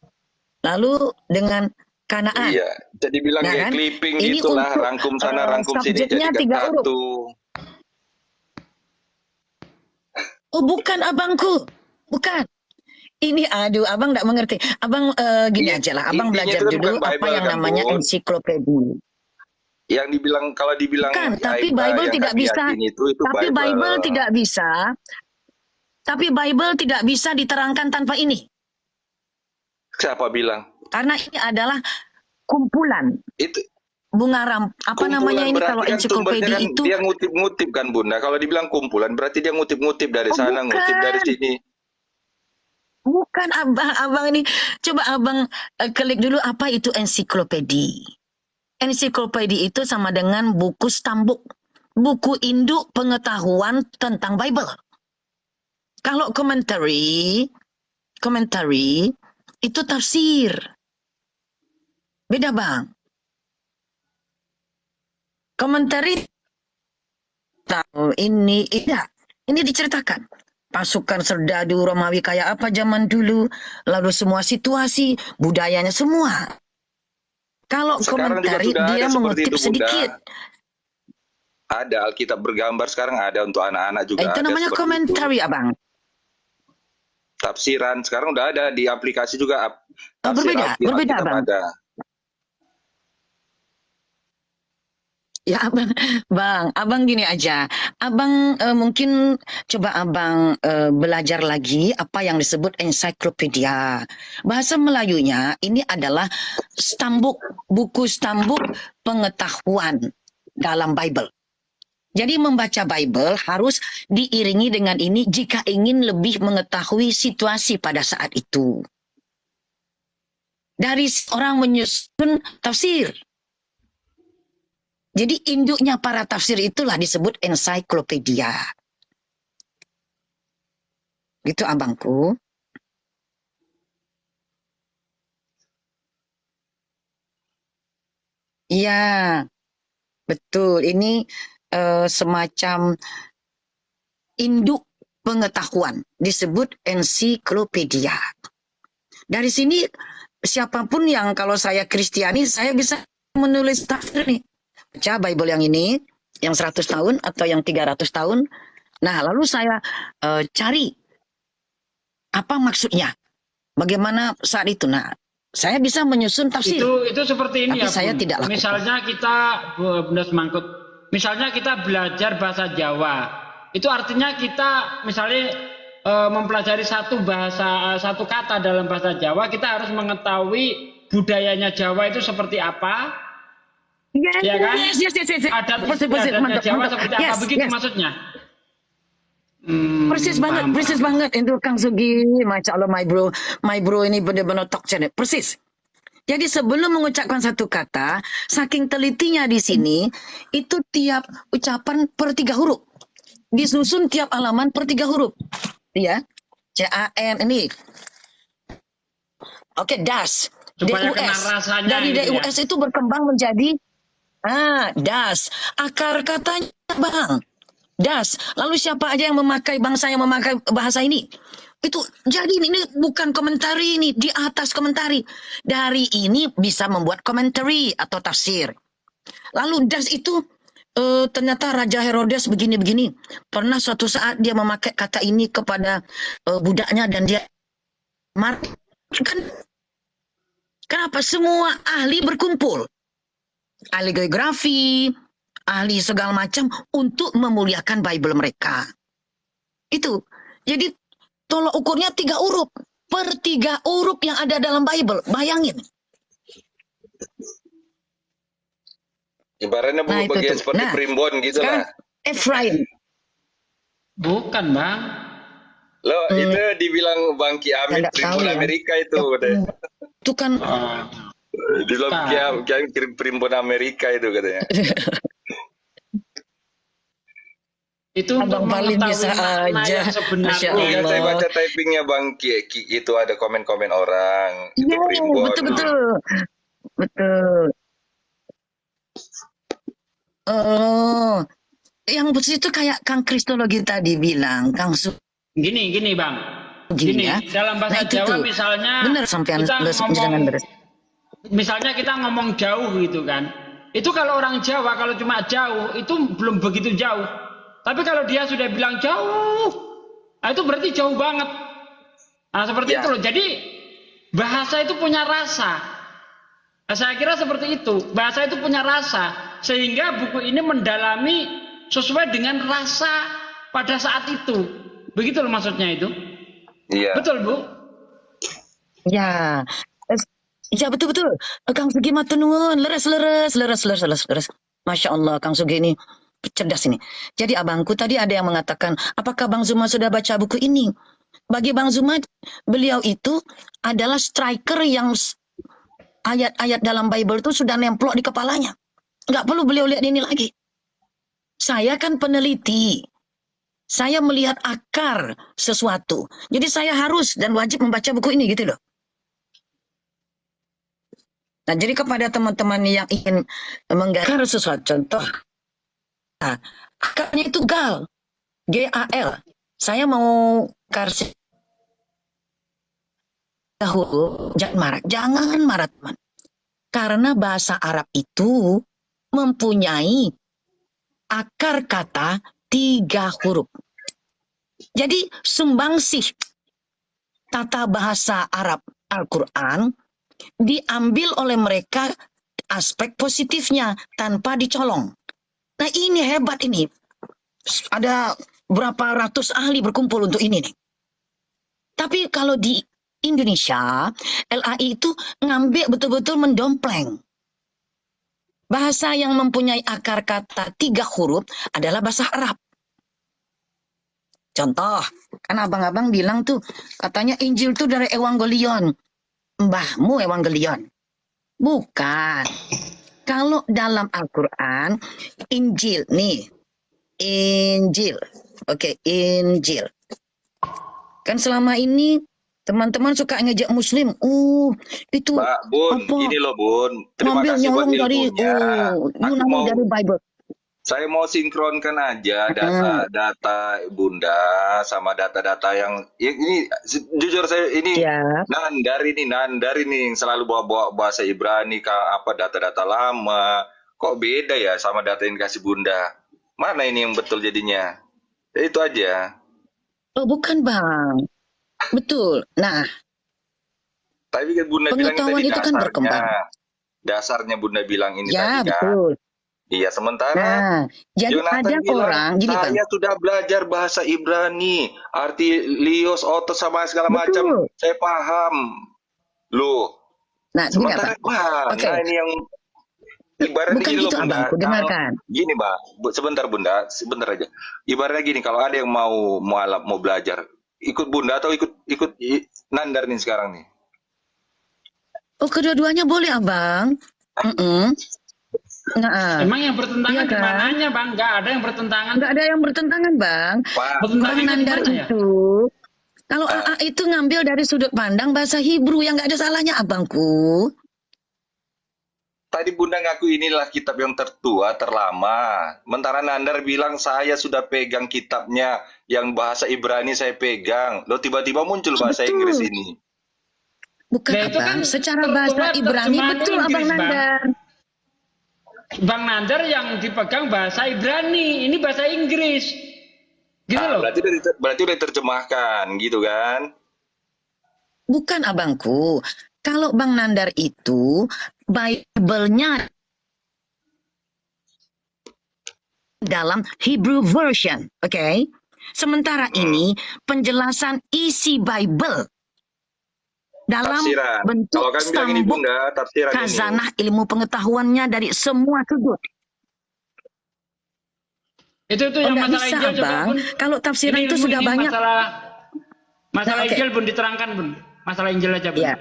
lalu dengan Kanaan. Iya, jadi bilang Nah, kayak kan? clipping Ini gitulah, untuk, rangkum sana, rangkum sini, subjeknya jadi 3 huruf. satu. Oh, bukan abangku, bukan. Ini aduh, abang nggak mengerti. Abang gini aja lah, abang Intinya belajar itu kan dulu bukan apa Bible yang kan, namanya Bun. ensiklopedi. Yang dibilang, kalau dibilang Bukan, tapi Aida Bible yang tidak kami bisa. yakini itu Tapi Bible. Bible tidak bisa. Tapi Bible tidak bisa diterangkan tanpa ini. Siapa bilang? Karena ini adalah kumpulan Itu bunga apa namanya ini kalau kan ensiklopedi sumbernya kan itu. dia ngutip-ngutip kan Bunda. Kalau dibilang kumpulan berarti dia ngutip-ngutip dari sana, bukan. ngutip dari sini. Bukan abang ini. Coba abang klik dulu apa itu ensiklopedi. Ensiklopedi itu sama dengan buku stambuk. Buku induk pengetahuan tentang Bible. Kalau commentary itu tafsir. Beda bang. Commentary ini tidak. Ini diceritakan. Pasukan serdadu Romawi kayak apa zaman dulu. Lalu semua situasi, budayanya semua. Kalau komentari dia mengutip sedikit. Ada Alkitab bergambar sekarang, ada untuk anak-anak juga. Itu namanya komentari abang. Tafsiran sekarang udah ada di aplikasi juga. Berbeda abang. Ada. Ya abang gini aja. Abang mungkin coba abang belajar lagi apa yang disebut ensiklopedia. Bahasa Melayunya ini adalah buku stambuk pengetahuan dalam Bible. Jadi membaca Bible harus diiringi dengan ini jika ingin lebih mengetahui situasi pada saat itu. Dari orang menyusun tafsir. Jadi induknya para tafsir itulah disebut ensiklopedia. Gitu abangku. Iya, betul. Ini semacam induk pengetahuan disebut ensiklopedia. Dari sini siapapun yang kalau saya Kristiani, saya bisa menulis tafsir nih. Baca Bible yang ini, yang 100 tahun atau yang 300 tahun. Nah, lalu saya cari apa maksudnya. Bagaimana saat itu. Nah, saya bisa menyusun tafsir. Itu seperti ini tapi ya, saya Bun. tidak lakukan. Misalnya kita, Bunda Semangkut, misalnya kita belajar bahasa Jawa. Itu artinya kita misalnya mempelajari satu kata dalam bahasa Jawa, kita harus mengetahui budayanya Jawa itu seperti apa. Yes, Ya kan? yes. Adat Persis, istiadatnya Jawa mantap. seperti Yes, apa, begitu yes. maksudnya. Persis banget itu Kang Sugi, Masya Allah my bro ini benar-benar talk channel, persis. Jadi sebelum mengucapkan satu kata, saking telitinya di sini, itu tiap ucapan per 3 huruf, disusun tiap halaman per 3 huruf, ya, CAN ini, oke, das, Supaya DUS, kena rasanya dari gitu ya. DUS itu berkembang menjadi das, akar katanya Bang. Das. Lalu siapa aja yang memakai bangsa yang memakai bahasa ini? Itu jadi ini bukan komentari ini, di atas komentari. Dari ini bisa membuat komentari atau tafsir. Lalu das itu ternyata Raja Herodes begini-begini. Pernah suatu saat dia memakai kata ini kepada budaknya dan dia mati. Kenapa semua ahli berkumpul? Ahli geografi, ahli segala macam untuk memuliakan Bible mereka. Itu. Jadi tolok ukurnya 3 huruf. Per 3 huruf yang ada dalam Bible. Bayangin. Ibaratnya bagian seperti primbon gitu lah. Efraim. Bukan, Bang. Loh, itu dibilang Bang Ki Amin primbon Amerika itu. Itu kan dibilang Ki primbon Amerika itu katanya. Itu Abang Paling bisa aja. Masya Allah. Saya baca typingnya Bang Ki, itu ada komen-komen orang. Itu primbon. Betul. Oh, yang itu kayak Kang Kristologi tadi bilang, Kang Gini Bang. Gini, ya? Dalam bahasa Jawa tuh. Misalnya benar sampean misalnya kita ngomong jauh gitu kan. Itu kalau orang Jawa kalau cuma jauh itu belum begitu jauh. Tapi kalau dia sudah bilang jauh, nah itu berarti jauh banget. Nah seperti itu loh. Jadi bahasa itu punya rasa. Nah, saya kira seperti itu. Bahasa itu punya rasa. Sehingga buku ini mendalami sesuai dengan rasa pada saat itu. Begitu loh maksudnya itu. Iya. Betul, Bu? Ya. Ya betul. Kang Sugi matur nuwun, leres. Masya Allah, Kang Sugi ini cerdas ini. Jadi abangku tadi ada yang mengatakan, apakah Bang Zuma sudah baca buku ini? Bagi Bang Zuma, beliau itu adalah striker yang ayat-ayat dalam Bible itu sudah nemplok di kepalanya. Nggak perlu beliau lihat ini lagi. Saya kan peneliti. Saya melihat akar sesuatu. Jadi saya harus dan wajib membaca buku ini gitu loh. Nah, jadi kepada teman-teman yang ingin menggarap sesuatu, contoh, akarnya itu gal, G-A-L. Saya mau kasih tahu, jangan marah teman. Karena bahasa Arab itu mempunyai akar kata 3 huruf. Jadi sumbangsih tata bahasa Arab Al-Quran diambil oleh mereka aspek positifnya tanpa dicolong. Nah ini hebat ini. Ada berapa ratus ahli berkumpul untuk ini nih. Tapi kalau di Indonesia, LAI itu ngambil betul-betul mendompleng. Bahasa yang mempunyai akar kata 3 huruf adalah bahasa Arab. Contoh, kan abang-abang bilang tuh, katanya Injil tuh dari Evangelion. Mbahmu Evangelion. Bukan. Kalau dalam Al-Quran, Injil nih. Injil. Oke, Injil. Kan selama ini teman-teman suka ngejak Muslim. Itu Bun, apa? ini loh Bun. Terima Ngambil kasih buat nyolong dari ilmunya. dari Bible. Saya mau sinkronkan aja Mm-mm. data-data Bunda sama data-data yang ini jujur saya ini Ya. Nandar ini yang selalu bawa-bawa bahasa Ibrani apa data-data lama. Kok beda ya sama data yang dikasih Bunda? Mana ini yang betul jadinya? Ya, itu aja. Oh, bukan Bang. Betul. Nah, Tapi kan Bunda bilang pengetahuan tadi itu kan dasarnya. berkembang. Dasarnya Bunda bilang ini Ya, tadi kan. betul. Iya, sementara Nah, jadi Jonathan ada bilang, orang, gini Bang. saya sudah belajar bahasa Ibrani, arti lios, otos, sama segala macam. Betul. Saya paham. Loh, Nah, gini sementara Abang. Oke, mana ini yang ibaratnya bukan gini loh gitu Bunda. Abangku, dengarkan. Gini Mbak, sebentar Bunda, sebentar aja. Ibaratnya gini, kalau ada yang mau belajar, ikut Bunda atau ikut Nandar nih sekarang nih. Oh, kedua-duanya boleh Abang. Mm-mm. Nah, Emang yang bertentangan iya di kan? mananya, Bang? Nggak ada yang bertentangan. Nggak ada yang bertentangan Bang. Pak, Bang Bertentangannya di Nandar mana ya? itu, kalau AA itu ngambil dari sudut pandang bahasa Hebrew yang nggak ada salahnya Abangku. tadi Bunda ngaku inilah kitab yang tertua, terlama. Sementara Nandar bilang saya sudah pegang kitabnya, yang bahasa Ibrani saya pegang. Lo tiba-tiba muncul bahasa Inggris Betul. ini. Bukan Nah, itu kan Abang, secara tertua bahasa Ibrani terjemahannya betul Inggris, Abang Bang. Nandar. Bang Nandar yang dipegang bahasa Ibrani, ini bahasa Inggris. Gitu loh. Berarti udah diterjemahkan, gitu kan? Bukan Abangku. Kalau Bang Nandar itu, Bible-nya dalam Hebrew version, oke? Sementara ini penjelasan isi Bible dalam Tafsiran. Kalau bentuk kami bilang ini sambung Bunda, tafsiran ini. khazanah ilmu pengetahuannya dari semua sudut. Itu Oh, yang nggak masalah bisa, Injil coba, Bang. Bun. Kalau tafsiran Ini itu ilmu sudah ini banyak. masalah Nah, oke. Injil, Bun, diterangkan, Bun. Masalah Injil aja, Bun. Ya,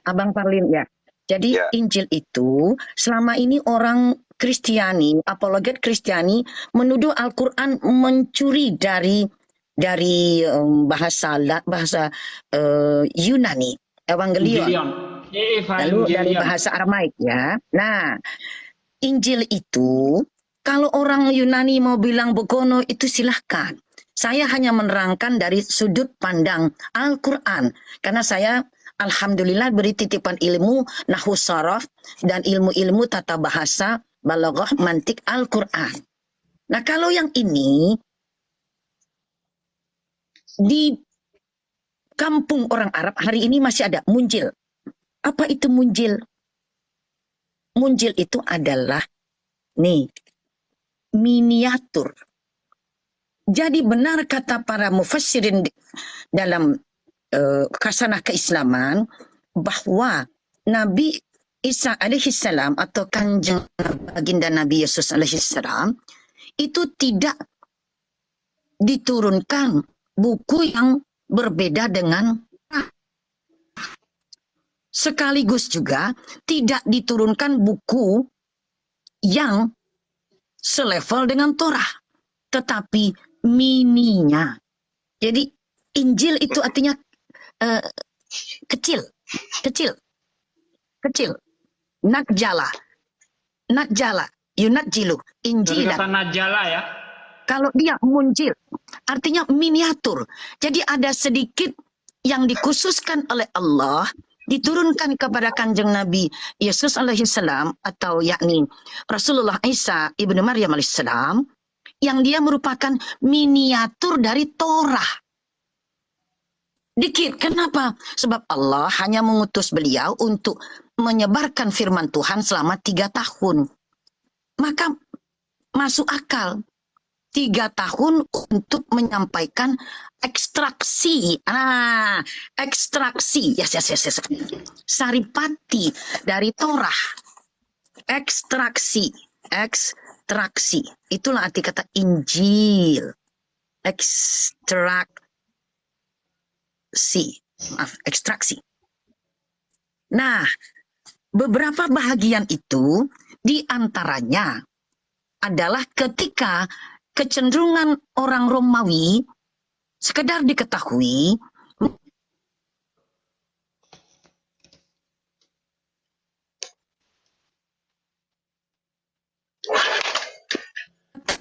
Abang Parlin ya. Jadi Ya. Injil itu selama ini orang Kristiani, apologet Kristiani menuduh Al-Quran mencuri dari bahasa Yunani, Evangelion, Evangelion. lalu dari Evangelion. bahasa Aramaik ya. Nah, Injil itu kalau orang Yunani mau bilang begono itu silahkan. Saya hanya menerangkan dari sudut pandang Al-Quran karena saya alhamdulillah beri titipan ilmu nahwu saraf dan ilmu-ilmu tata bahasa balaghah mantik Al-Quran. Nah, kalau yang ini di kampung orang Arab hari ini masih ada munjil. Apa itu munjil? Munjil itu adalah miniatur. Jadi benar kata para mufassirin dalam khasanah keislaman bahwa Nabi Isa alaihissalam atau kanjeng baginda Nabi Yesus alaihissalam itu tidak diturunkan buku yang berbeda dengan sekaligus juga tidak diturunkan buku yang selevel dengan Torah, tetapi mininya. Jadi Injil itu artinya kecil. Nakjala, yunatjilu, Dari Injilan. kata Najala ya. Kalau dia munjil, artinya miniatur. Jadi ada sedikit yang dikhususkan oleh Allah, diturunkan kepada kanjeng Nabi Yesus alaihissalam atau yakni Rasulullah Isa ibnu Maryam alaihissalam, yang dia merupakan miniatur dari Torah. Dikit, kenapa? Sebab Allah hanya mengutus beliau untuk menyebarkan firman Tuhan selama 3 tahun. Maka masuk akal 3 tahun untuk menyampaikan ekstraksi. Ekstraksi. Yes. Saripati dari Torah. Ekstraksi. Itulah arti kata Injil. Ekstraksi. Nah, beberapa bahagian itu diantaranya adalah ketika kecenderungan orang Romawi sekedar diketahui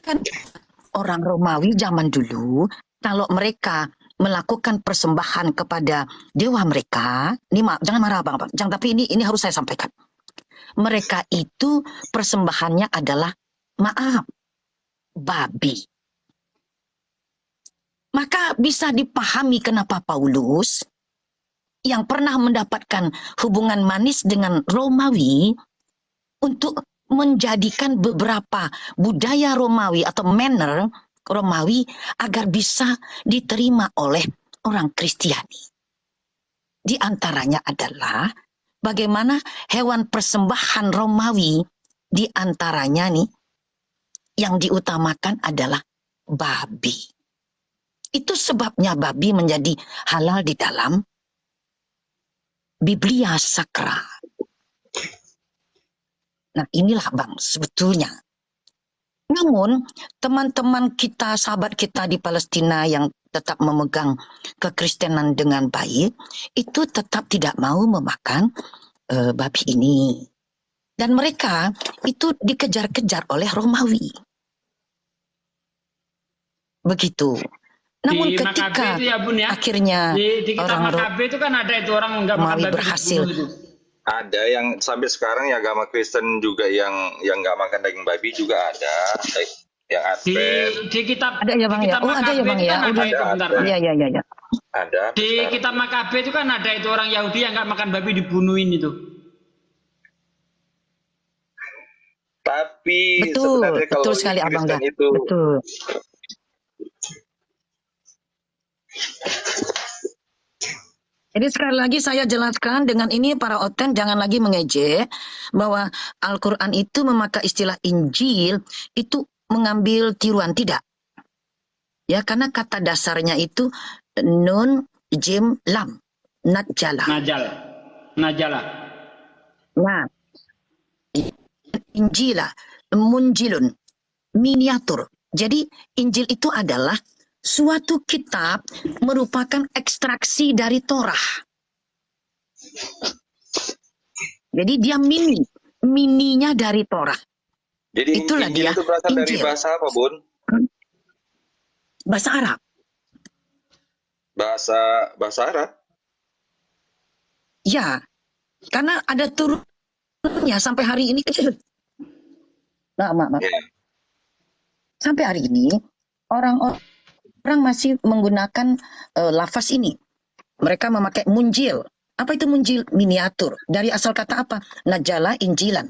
Kan orang Romawi zaman dulu, kalau mereka melakukan persembahan kepada dewa mereka, ini jangan marah Bang, jangan, tapi ini harus saya sampaikan. Mereka itu persembahannya adalah, maaf, babi. Maka bisa dipahami kenapa Paulus yang pernah mendapatkan hubungan manis dengan Romawi untuk menjadikan beberapa budaya Romawi atau manner Romawi agar bisa diterima oleh orang Kristiani. Di antaranya adalah bagaimana hewan persembahan Romawi, di antaranya nih yang diutamakan adalah babi. Itu sebabnya babi menjadi halal di dalam Biblia Sakra. Nah inilah Bang sebetulnya. Namun teman-teman kita, sahabat kita di Palestina yang tetap memegang kekristenan dengan baik, itu tetap tidak mau memakan babi ini. Dan mereka itu dikejar-kejar oleh Romawi. Begitu. Namun Di ketika Makabe itu ya Bun ya, akhirnya di kitab orang Makabe itu kan ada itu orang nggak makan Romawi babi berhasil dibunuh itu. Ada yang sampai sekarang ya agama Kristen juga yang nggak makan daging babi juga ada. Yang Advent Di kitab ada ya Bang di ya. kitab Oh ada ya Makabe Bang itu ya. kan ada Udah. itu bentar. Iya iya. ada. Di kitab Makabe itu kan ada itu orang Yahudi yang nggak makan babi dibunuhin itu. Tapi Betul, sebenarnya kalau betul sekali Abang Kristen dah. itu Betul. Jadi sekali lagi saya jelaskan dengan ini para oten jangan lagi mengejek bahwa Al-Quran itu memakai istilah Injil itu mengambil tiruan, tidak. Ya, karena kata dasarnya itu nun, jim, lam, najala. Najala. Nah, Injila, munjilun, miniatur. Jadi Injil itu adalah suatu kitab merupakan ekstraksi dari Torah. Jadi dia mininya dari Torah. jadi Itulah Injil dia itu berasal dari Injil. bahasa apa, Bun? Bahasa Arab. Bahasa Arab. Ya, karena ada turunnya sampai hari ini. Maaf. Ya. Sampai hari ini orang masih menggunakan lafaz ini. Mereka memakai munjil. Apa itu munjil? Miniatur. Dari asal kata apa? Najala, injilan.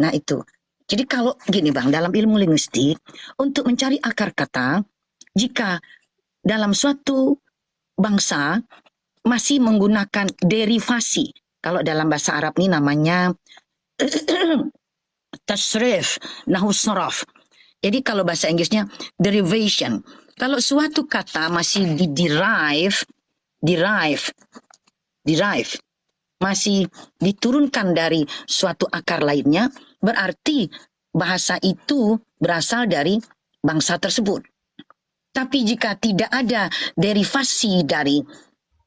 Nah itu. Jadi kalau gini Bang, dalam ilmu linguistik, untuk mencari akar kata, jika dalam suatu bangsa masih menggunakan derivasi. Kalau dalam bahasa Arab ini namanya tasrif, nahus saraf. Jadi kalau bahasa Inggrisnya derivation. Kalau suatu kata masih derive, masih diturunkan dari suatu akar lainnya, berarti bahasa itu berasal dari bangsa tersebut. Tapi jika tidak ada derivasi dari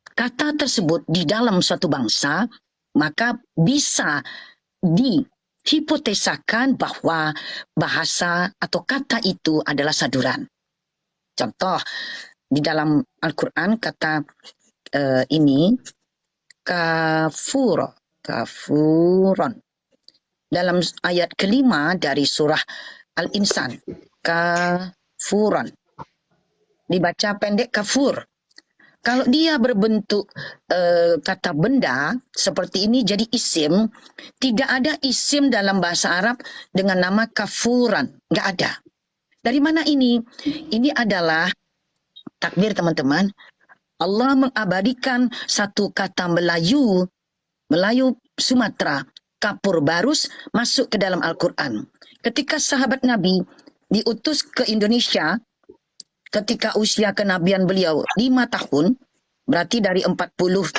kata tersebut di dalam suatu bangsa, maka bisa dihipotesakan bahwa bahasa atau kata itu adalah saduran. Contoh, di dalam Al-Quran kata ini kafuron. Dalam ayat kelima dari surah Al-Insan, kafuron. Dibaca pendek kafur. Kalau dia berbentuk kata benda seperti ini jadi isim, tidak ada isim dalam bahasa Arab dengan nama kafuran. Nggak ada. Dari mana ini? Ini adalah takbir teman-teman. Allah mengabadikan satu kata Melayu Sumatera, kapur barus, masuk ke dalam Al-Quran. Ketika sahabat Nabi diutus ke Indonesia, ketika usia kenabian beliau 5 tahun, berarti dari 40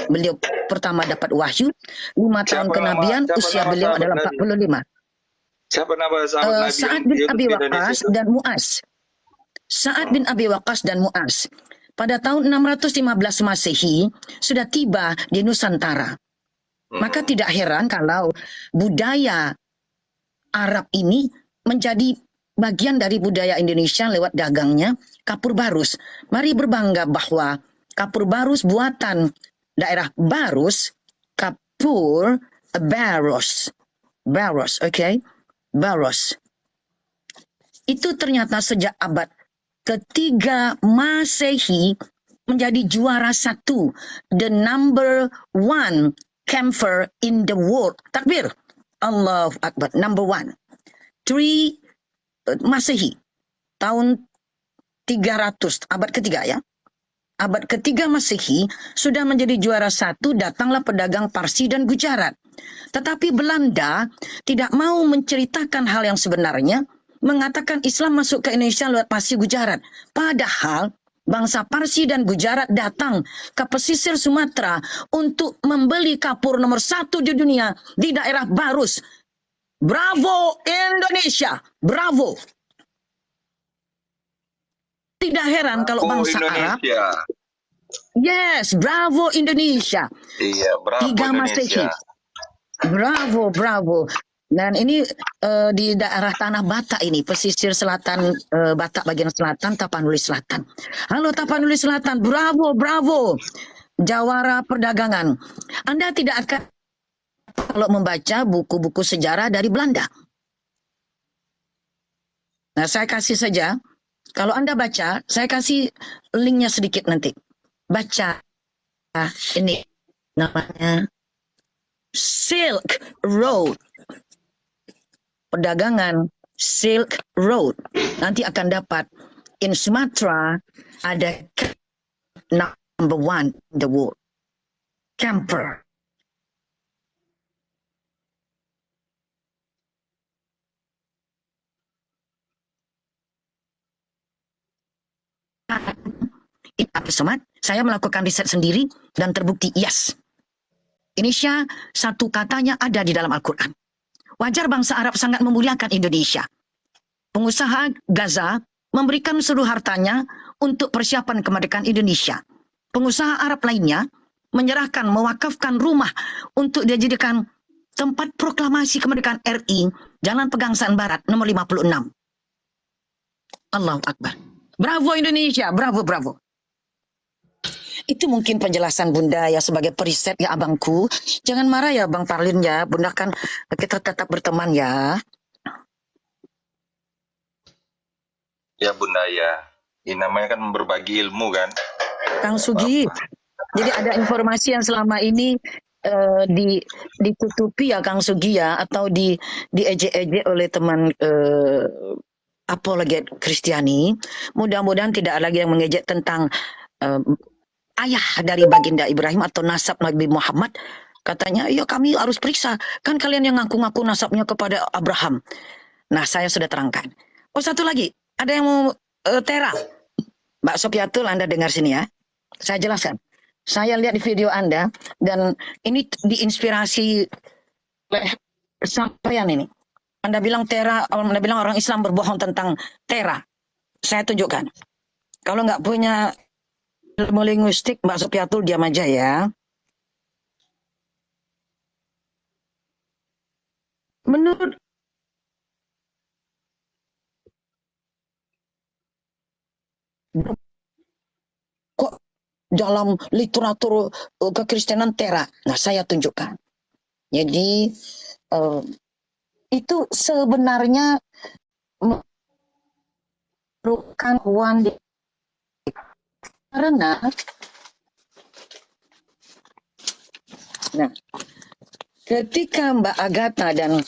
beliau pertama dapat wahyu, 5 tahun kenabian, usia beliau adalah 45. Siapa nama sahabat Nabi? Sa'ad bin Abi Waqqas dan Mu'az. Sa'ad bin Abi Waqqas dan Mu'az. Pada tahun 615 Masehi sudah tiba di Nusantara. Maka tidak heran kalau budaya Arab ini menjadi bagian dari budaya Indonesia lewat dagangnya kapur barus. Mari berbangga bahwa kapur barus buatan daerah Barus, kapur Baros. Baros, oke? Baros. Itu ternyata sejak abad ketiga Masehi menjadi juara satu, the number one camphor in the world. Takbir. Allahu Akbar, number one. 3 Masehi, tahun 300, abad ketiga ya. Abad ketiga Masehi sudah menjadi juara satu, datanglah pedagang Parsi dan Gujarat. Tetapi Belanda tidak mau menceritakan hal yang sebenarnya, mengatakan Islam masuk ke Indonesia lewat Parsi Gujarat. Padahal bangsa Parsi dan Gujarat datang ke pesisir Sumatera untuk membeli kapur nomor 1 di dunia di daerah Barus. Bravo Indonesia, bravo. Tidak heran kalau bangsa Arab. Yes, bravo Indonesia. Iya, bravo 3 Masehi. Indonesia. Bravo, bravo. Dan ini di daerah Tanah Batak ini, pesisir selatan Batak bagian selatan, Tapanuli Selatan. Halo Tapanuli Selatan, bravo, bravo. Jawara perdagangan. Anda tidak akan kalau membaca buku-buku sejarah dari Belanda. Nah, saya kasih saja. Kalau Anda baca, saya kasih linknya sedikit nanti. Baca. Ini namanya Silk Road. Perdagangan Silk Road. Nanti akan dapat in Sumatera ada number one in the world. Camper. Apa somat? Saya melakukan riset sendiri dan terbukti yes. Indonesia satu katanya ada di dalam Al-Quran. Wajar bangsa Arab sangat memuliakan Indonesia. Pengusaha Gaza memberikan seluruh hartanya untuk persiapan kemerdekaan Indonesia. Pengusaha Arab lainnya menyerahkan, mewakafkan rumah untuk dijadikan tempat proklamasi kemerdekaan RI, Jalan Pegangsaan Barat, nomor 56. Allahu Akbar. Bravo Indonesia, bravo, bravo. Itu mungkin penjelasan Bunda ya sebagai periset ya abangku. Jangan marah ya Bang Parlin ya. Bunda kan kita tetap berteman ya. Ya Bunda ya. Ini namanya kan berbagi ilmu kan. Kang Sugi. Jadi ada informasi yang selama ini ditutupi ya Kang Sugi ya. Atau diejek-ejek oleh teman apologet Kristiani. Mudah-mudahan tidak lagi yang mengejek tentang ayah dari baginda Ibrahim atau nasab Nabi Muhammad. Katanya, ya kami harus periksa. Kan kalian yang ngaku-ngaku nasabnya kepada Abraham. Nah, saya sudah terangkan. Oh, satu lagi. Ada yang mau Tera. Mbak Sopiatul, Anda dengar sini ya. Saya jelaskan. Saya lihat di video Anda. Dan ini diinspirasi oleh sampean ini. Anda bilang Tera, Anda bilang orang Islam berbohong tentang Tera. Saya tunjukkan. Kalau nggak punya ilmu linguistik, Mbak Sopiatul diam aja ya. Menurut kok dalam literatur kekristenan Tera. Nah, saya tunjukkan. Jadi itu sebenarnya merupakan Juan karena ketika Mbak Agatha dan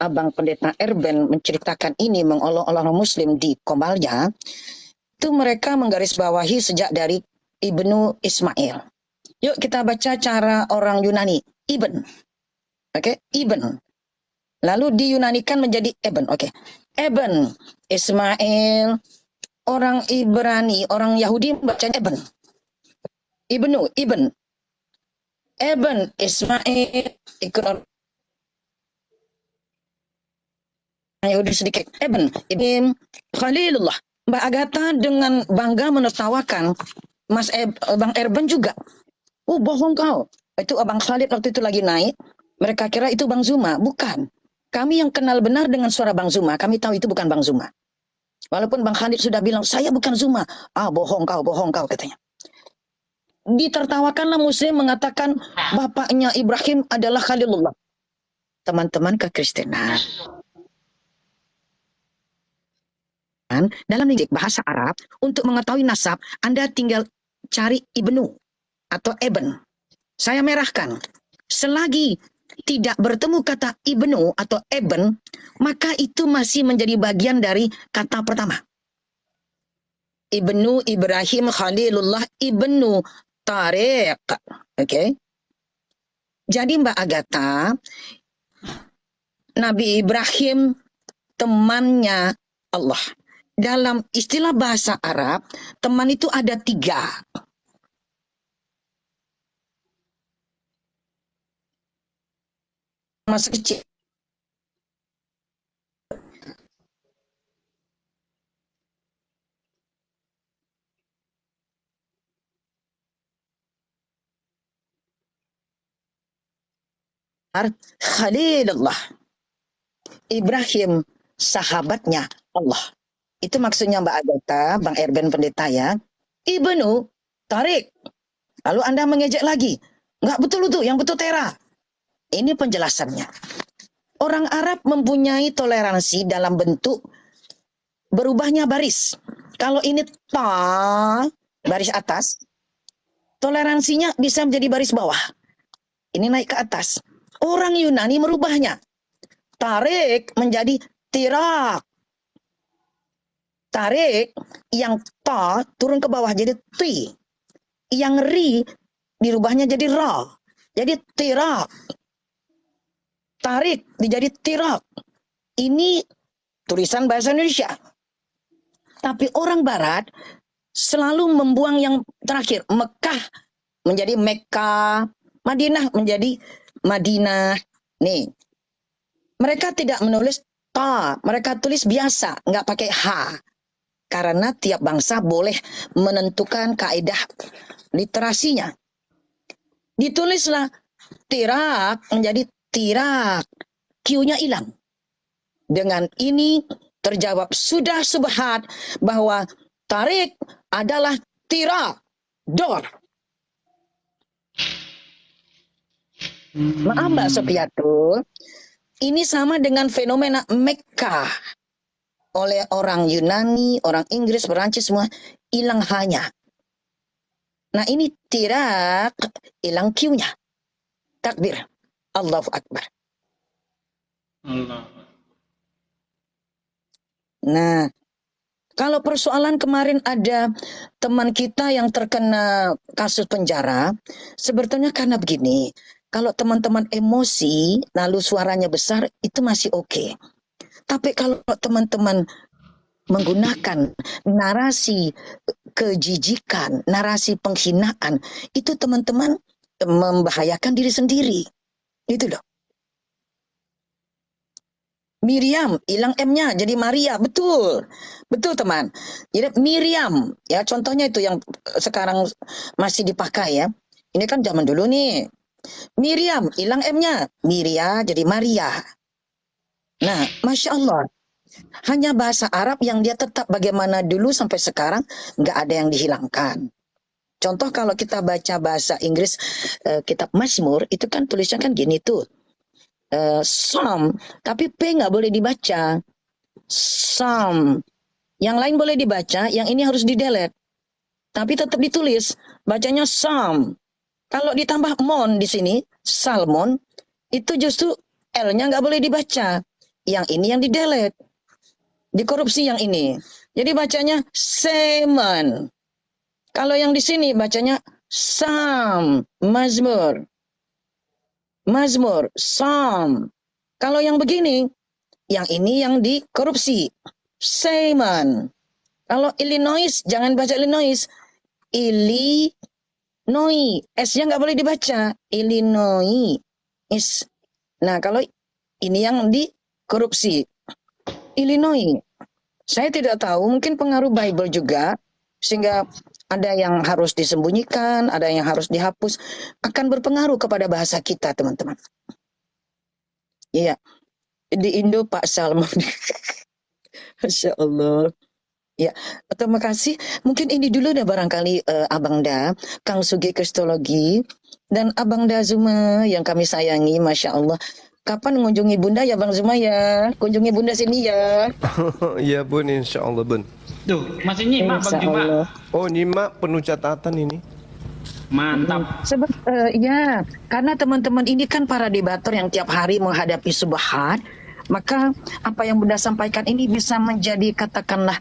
Abang Pendeta Erben menceritakan ini mengolok-olok Muslim di Kombalnya, itu mereka menggarisbawahi sejak dari Ibnu Ismail. Yuk kita baca cara orang Yunani, Ibn. Oke, Ibn. Lalu diyunanikan menjadi Eben. Oke. Eben, Ismail, orang Ibrani, orang Yahudi bacanya Eben. Ibnu, Ibn. Eben, Ismail, ikut orang Yahudi sedikit. Eben, Ibn Khalilullah. Mbak Agatha dengan bangga menertawakan Bang Erben juga. Bohong kau. Itu Abang Khalid waktu itu lagi naik. Mereka kira itu Bang Zuma. Bukan. Kami yang kenal benar dengan suara Bang Zuma, kami tahu itu bukan Bang Zuma. Walaupun Bang Khalid sudah bilang, saya bukan Zuma. Bohong kau katanya. Ditertawakanlah Muslim mengatakan bapaknya Ibrahim adalah Khalilullah. Teman-teman kekristenan. Dalam lingkup bahasa Arab, untuk mengetahui nasab, Anda tinggal cari Ibnu atau Eben. Saya merahkan. Selagi tidak bertemu kata Ibnu atau Eben, maka itu masih menjadi bagian dari kata pertama. Ibnu Ibrahim Khalilullah Ibnu Tariq. Oke. Jadi Mbak Agatha, Nabi Ibrahim temannya Allah. Dalam istilah bahasa Arab, teman itu ada 3. Masa kecil. Khalilullah. Ibrahim sahabatnya Allah. Itu maksudnya Mbak Agatha, Bang Erben Pendeta ya. Ibnu Tariq. Lalu Anda mengejek lagi. Enggak betul itu, yang betul Tera. Ini penjelasannya. Orang Arab mempunyai toleransi dalam bentuk berubahnya baris. Kalau ini ta, baris atas, toleransinya bisa menjadi baris bawah. Ini naik ke atas. Orang Yunani merubahnya. Tarik menjadi tirak. Tarik yang ta turun ke bawah jadi ti. Yang ri dirubahnya jadi ra. Jadi tirak. Tarik dijadi tirak. Ini tulisan bahasa Indonesia. Tapi orang Barat selalu membuang yang terakhir. Mekah menjadi Mekah. Madinah menjadi Madinah. Nih. Mereka tidak menulis ta. Mereka tulis biasa. Nggak pakai h. Karena tiap bangsa boleh menentukan kaidah literasinya. Ditulislah tirak menjadi tirak. Q-nya hilang. Dengan ini terjawab sudah subhat bahwa tarik adalah tirak. Dor. Maaf Mbak Sofiatul. Ini sama dengan fenomena Mekah. Oleh orang Yunani, orang Inggris, Perancis semua hilang hanya. Nah ini tirak, hilang Q-nya. Takbir. Allahu Akbar. Allah. Nah, kalau persoalan kemarin ada teman kita yang terkena kasus penjara, sebetulnya karena begini, kalau teman-teman emosi, lalu suaranya besar, itu masih oke. Tapi kalau teman-teman menggunakan narasi kejijikan, narasi penghinaan, itu teman-teman membahayakan diri sendiri. Itu loh. Miriam, hilang M-nya jadi Maria. Betul. Betul teman. Jadi Miriam, ya contohnya itu yang sekarang masih dipakai ya. Ini kan zaman dulu nih. Miriam, hilang M-nya. Miria jadi Maria. Nah, Masya Allah. Hanya bahasa Arab yang dia tetap bagaimana dulu sampai sekarang, nggak ada yang dihilangkan. Contoh kalau kita baca bahasa Inggris, kitab Mazmur, itu kan tulisnya kan gini tuh. Psalm, tapi P nggak boleh dibaca. Psalm. Yang lain boleh dibaca, yang ini harus di-delete. Tapi tetap ditulis, bacanya Psalm. Kalau ditambah mon di sini, Salmon, itu justru L-nya nggak boleh dibaca. Yang ini yang di-delete. Dikorupsi yang ini. Jadi bacanya Semen. Kalau yang di sini bacanya Psalm, Mazmur. Mazmur, Psalm. Kalau yang begini, yang ini yang dikorupsi. Semen. Kalau Illinois, jangan baca Illinois. Illinois. S-nya nggak boleh dibaca. Illinois. Nah, kalau ini yang dikorupsi. Illinois. Saya tidak tahu, mungkin pengaruh Bible juga. Sehingga ada yang harus disembunyikan, ada yang harus dihapus. Akan berpengaruh kepada bahasa kita, teman-teman. Iya. di Indo Pak Salmon. Masya Allah. Ya, terima kasih. Mungkin ini dulu dah barangkali Abang Da, Kang Sugi Kristologi, dan Abang Da Zuma yang kami sayangi, Masya Allah. Kapan mengunjungi Bunda ya Bang Zuma ya? Kunjungi Bunda sini ya. Iya Bun, insya Allah Bun. Tuh, masih nyimak Bang Insya Juma. Allah. Oh nyimak penuh catatan ini. Mantap. Sebab ya, karena teman-teman ini kan para debater yang tiap hari menghadapi subhat, maka apa yang Bunda sampaikan ini bisa menjadi katakanlah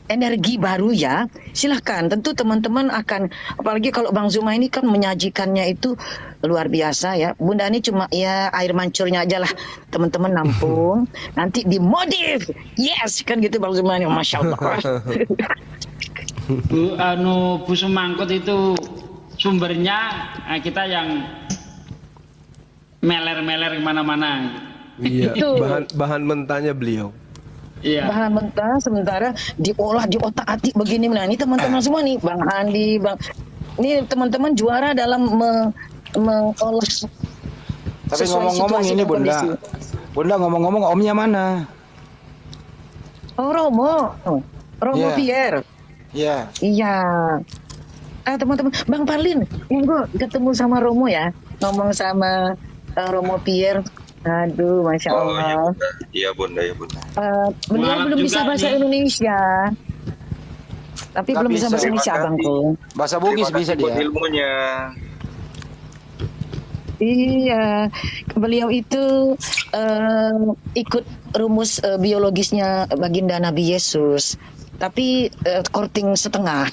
energi baru ya. Silahkan, tentu teman-teman akan, apalagi kalau Bang Zuma ini kan menyajikannya itu luar biasa ya. Bunda ini cuma ya air mancurnya aja lah, teman-teman nampung, nanti dimodif, yes kan gitu Bang Zuma ini, Masya Allah. Bu Sumangkut itu sumbernya kita yang meler-meler kemana-mana. Iya, Itu. bahan mentahnya beliau. Iya. Bahan mentah sementara diolah di otak-atik begini. Nah ini teman-teman semua nih, Bang Handi, ini teman-teman juara dalam mengolah. Tapi sesuai ngomong-ngomong situasi ini dan Bunda. kondisi. Bunda ngomong-ngomong omnya mana? Oh Romo Iya. Pierre. Iya. Iya. Teman-teman, Bang Parlin, monggo ketemu sama Romo ya, ngomong sama Romo Pierre. Aduh, Masya Oh Allah. iya Bunda, iya Bunda. Beliau Malam belum juga bisa bahasa nih. Indonesia. Tapi Nggak belum bisa bisa. bahasa Indonesia, Terima Abangku. Bahasa Bugis Terima bisa kasih buat dia. ilmunya. Iya, beliau itu ikut rumus biologisnya baginda Nabi Yesus, tapi korting setengah.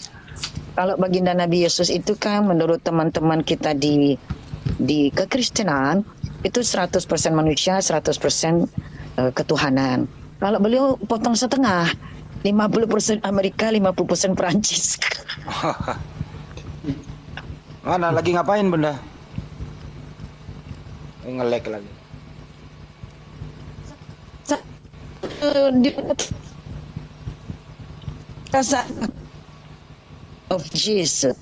Kalau baginda Nabi Yesus itu kan menurut teman-teman kita di kekristenan itu 100% manusia, 100% ketuhanan. Kalau beliau potong setengah, 50% Amerika, 50% Perancis. Mana lagi ngapain Bunda? Ngelek lagi. Di rasa of Jesus.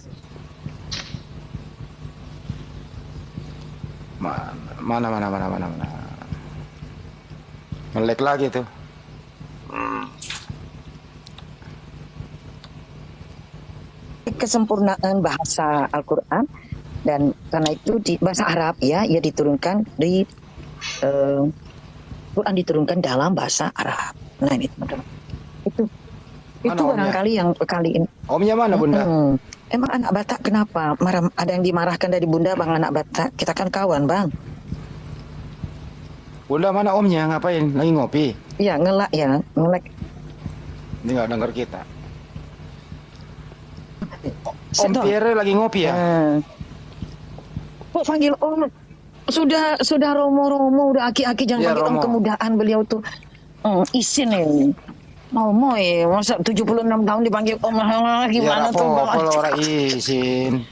Mana. Ngelek lagi tuh. Kesempurnaan bahasa Al-Quran, dan karena itu di bahasa Arab ya, ia diturunkan di Quran diturunkan dalam bahasa Arab. Nah ini teman-teman, itu Mana omnya? barangkali yang kali ini. Omnya mana Bunda? Emang anak Batak kenapa marah? Ada yang dimarahkan dari Bunda, Bang, anak Batak? Kita kan kawan, Bang. Bunda mana omnya? Ngapain? Lagi ngopi? Iya, ngelak. Ini nggak denger kita. Om Sedang. Pierre lagi ngopi ya? Kok panggil Om? Sudah Romo, udah aki-aki, jangan Iya, panggil Om, Romo. kemudahan beliau tuh. Isin ya. Romo ya, masa 76 tahun dipanggil Om, gimana tuh Bang? Kalau orang izin.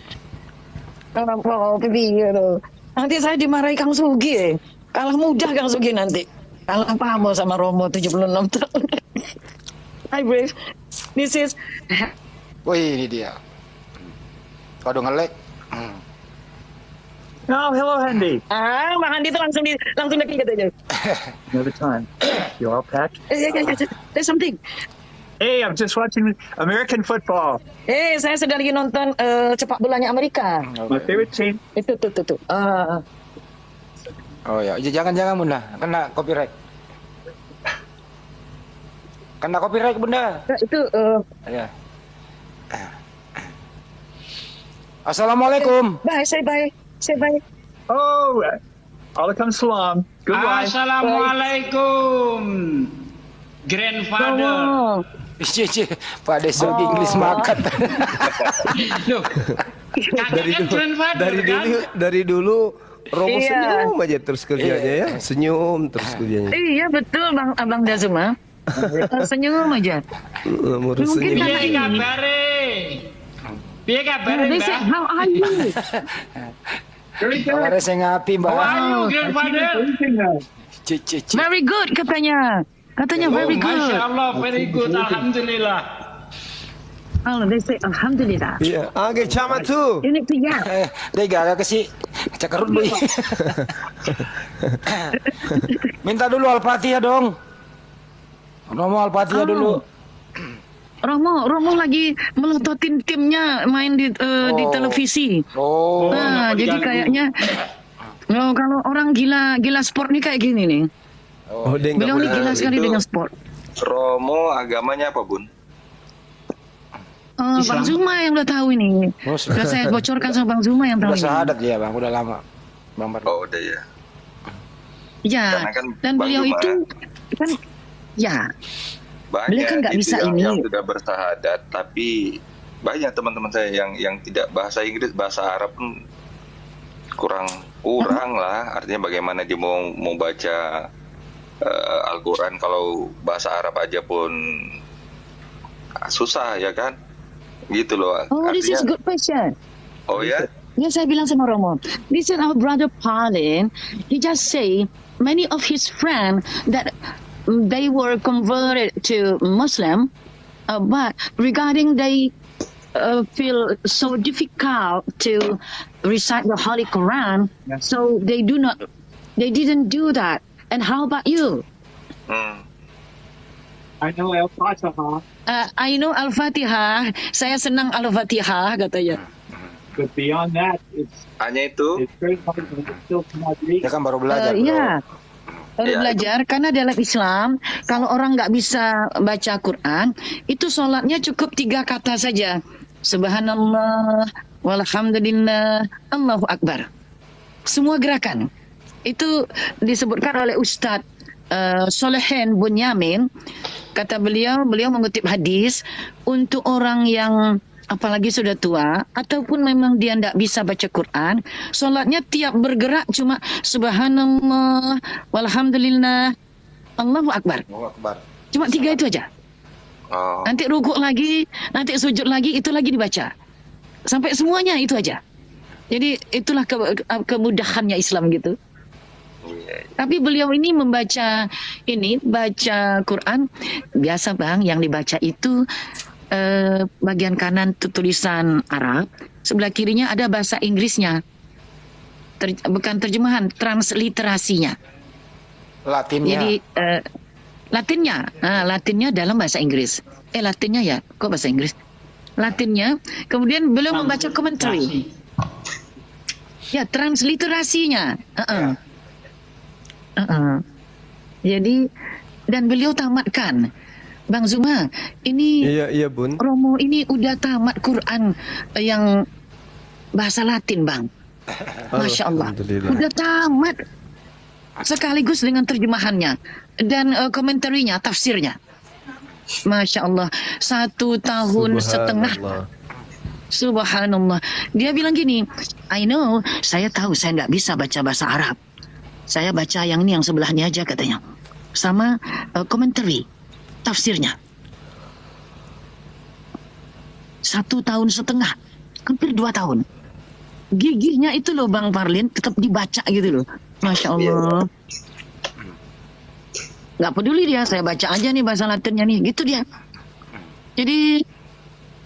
Kenapa pipi gitu. Nanti saya dimarahi Kang Sugi ya. Kalah mudah Kang Sugi nanti. Kalah paham sama Romo 76 tahun. Hi Brave. This is Wih, ini dia. Waduh ngelek. Oh, hello, Handy. Bang Andi tuh langsung dekat aja. Another time. You all packed? There's something. Hey, I'm just watching American football. Saya sedang lagi nonton sepak bolanya Amerika. My favorite team. Itu tuh. Oh ya, jangan Bunda, kena copyright. Kena copyright Bunda. Itu Ya. Assalamualaikum. say bye. Oh, alaikum salam. Goodbye. Assalamualaikum, grandfather. Romo. Cie, Pak Deso Inggris makat. Loh, kakek kan grandfather kan? Dari dulu Romo Iya. senyum aja terus kerjanya ya, senyum terus kerjanya. Iya betul Abang Dazuma. Senyum aja. Ngurus Mungkin senyum. Piye kabare? Piye kabare, They say, Mbak? how are you? Kabar saya ngapi Mbak. How are you, grandfather? Cie. Very good katanya. Katanya very Masya good. Allah, very good. Alhamdulillah. Oh, they say alhamdulillah. Iya, age chama tu. Ini dia. Dia gak ke si Cakarut boy. Minta dulu Al-Fatihah dong. Romo Al-Fatihah dulu. Romo lagi melototin timnya main di televisi. Oh. Nah, jadi kayaknya kalau orang gila sport nih kayak gini nih. Oh, dia nggak Beliau ini boleh. gila sekali itu. dengan sport. Romo agamanya apa, Bun? Bang Zuma yang udah tahu ini. Oh, Sudah saya bocorkan sama Bang Zuma yang tahu Udah ini. syahadat dia bang, udah lama. Bang Bar. Oh, udah ya. Ya, Karena kan dan Bang beliau Zuma itu kan ya. Banyak Beliau kan nggak itu bisa yang, ini. yang sudah bersahadat, tapi banyak teman-teman saya yang tidak bahasa Inggris, bahasa Arab pun kurang lah. Artinya bagaimana dia mau baca Al-Quran kalau bahasa Arab aja pun susah ya kan? Gitu loh. Oh, this is good question. Oh ya? Ya, saya bilang sama Romo, this is our brother Palin. He just say many of his friends that they were converted to Muslim, but regarding they feel so difficult to recite the Holy Quran, so they didn't do that. And how about you? I know Al-Fatihah, I know Al-Fatihah. Saya senang Al-Fatihah katanya. but beyond that, Hanya itu? it's very hard to still cannot read. Dia kan baru belajar. Bro. Iya. Baru Ya, belajar karena dalam Islam kalau orang nggak bisa baca Quran itu sholatnya cukup 3 kata saja. Subhanallah, walhamdulillah, Allahu Akbar. Semua gerakan itu disebutkan oleh Ustadz Solehin Bunyamin. Kata beliau mengutip hadis untuk orang yang apalagi sudah tua ataupun memang dia tidak bisa baca Quran, solatnya tiap bergerak cuma subhanallah walhamdulillah Allahu Akbar. Allahu Akbar. Cuma 3 itu aja. Oh. Nanti rukuk lagi, nanti sujud lagi, itu lagi dibaca. Sampai semuanya itu aja. Jadi itulah kemudahannya Islam gitu. Iya. Tapi beliau ini baca Quran biasa Bang, yang dibaca itu bagian kanan itu tulisan Arab, sebelah kirinya ada bahasa Inggrisnya. Bukan terjemahan, transliterasinya. Latinnya. Jadi Latinnya dalam bahasa Inggris. Latinnya ya, kok bahasa Inggris? Latinnya, kemudian beliau membaca commentary. Ya, transliterasinya. Jadi, dan beliau tamatkan. Bang Zuma, ini Iya Bun. Romo ini udah tamat Quran yang bahasa Latin, Bang. Masya Allah. Alhamdulillah. Udah tamat. Sekaligus dengan terjemahannya dan komentarinya, tafsirnya. Masya Allah. 1 tahun setengah. Subhanallah. Dia bilang gini, I know, saya tahu saya nggak bisa baca bahasa Arab. Saya baca yang ini, yang sebelahnya aja katanya. Sama komentari, tafsirnya. 1 tahun setengah, hampir 2 tahun. Gigihnya itu loh Bang Parlin, tetap dibaca gitu loh. Masya Allah. Nggak peduli dia, saya baca aja nih bahasa Latinnya nih, gitu dia. Jadi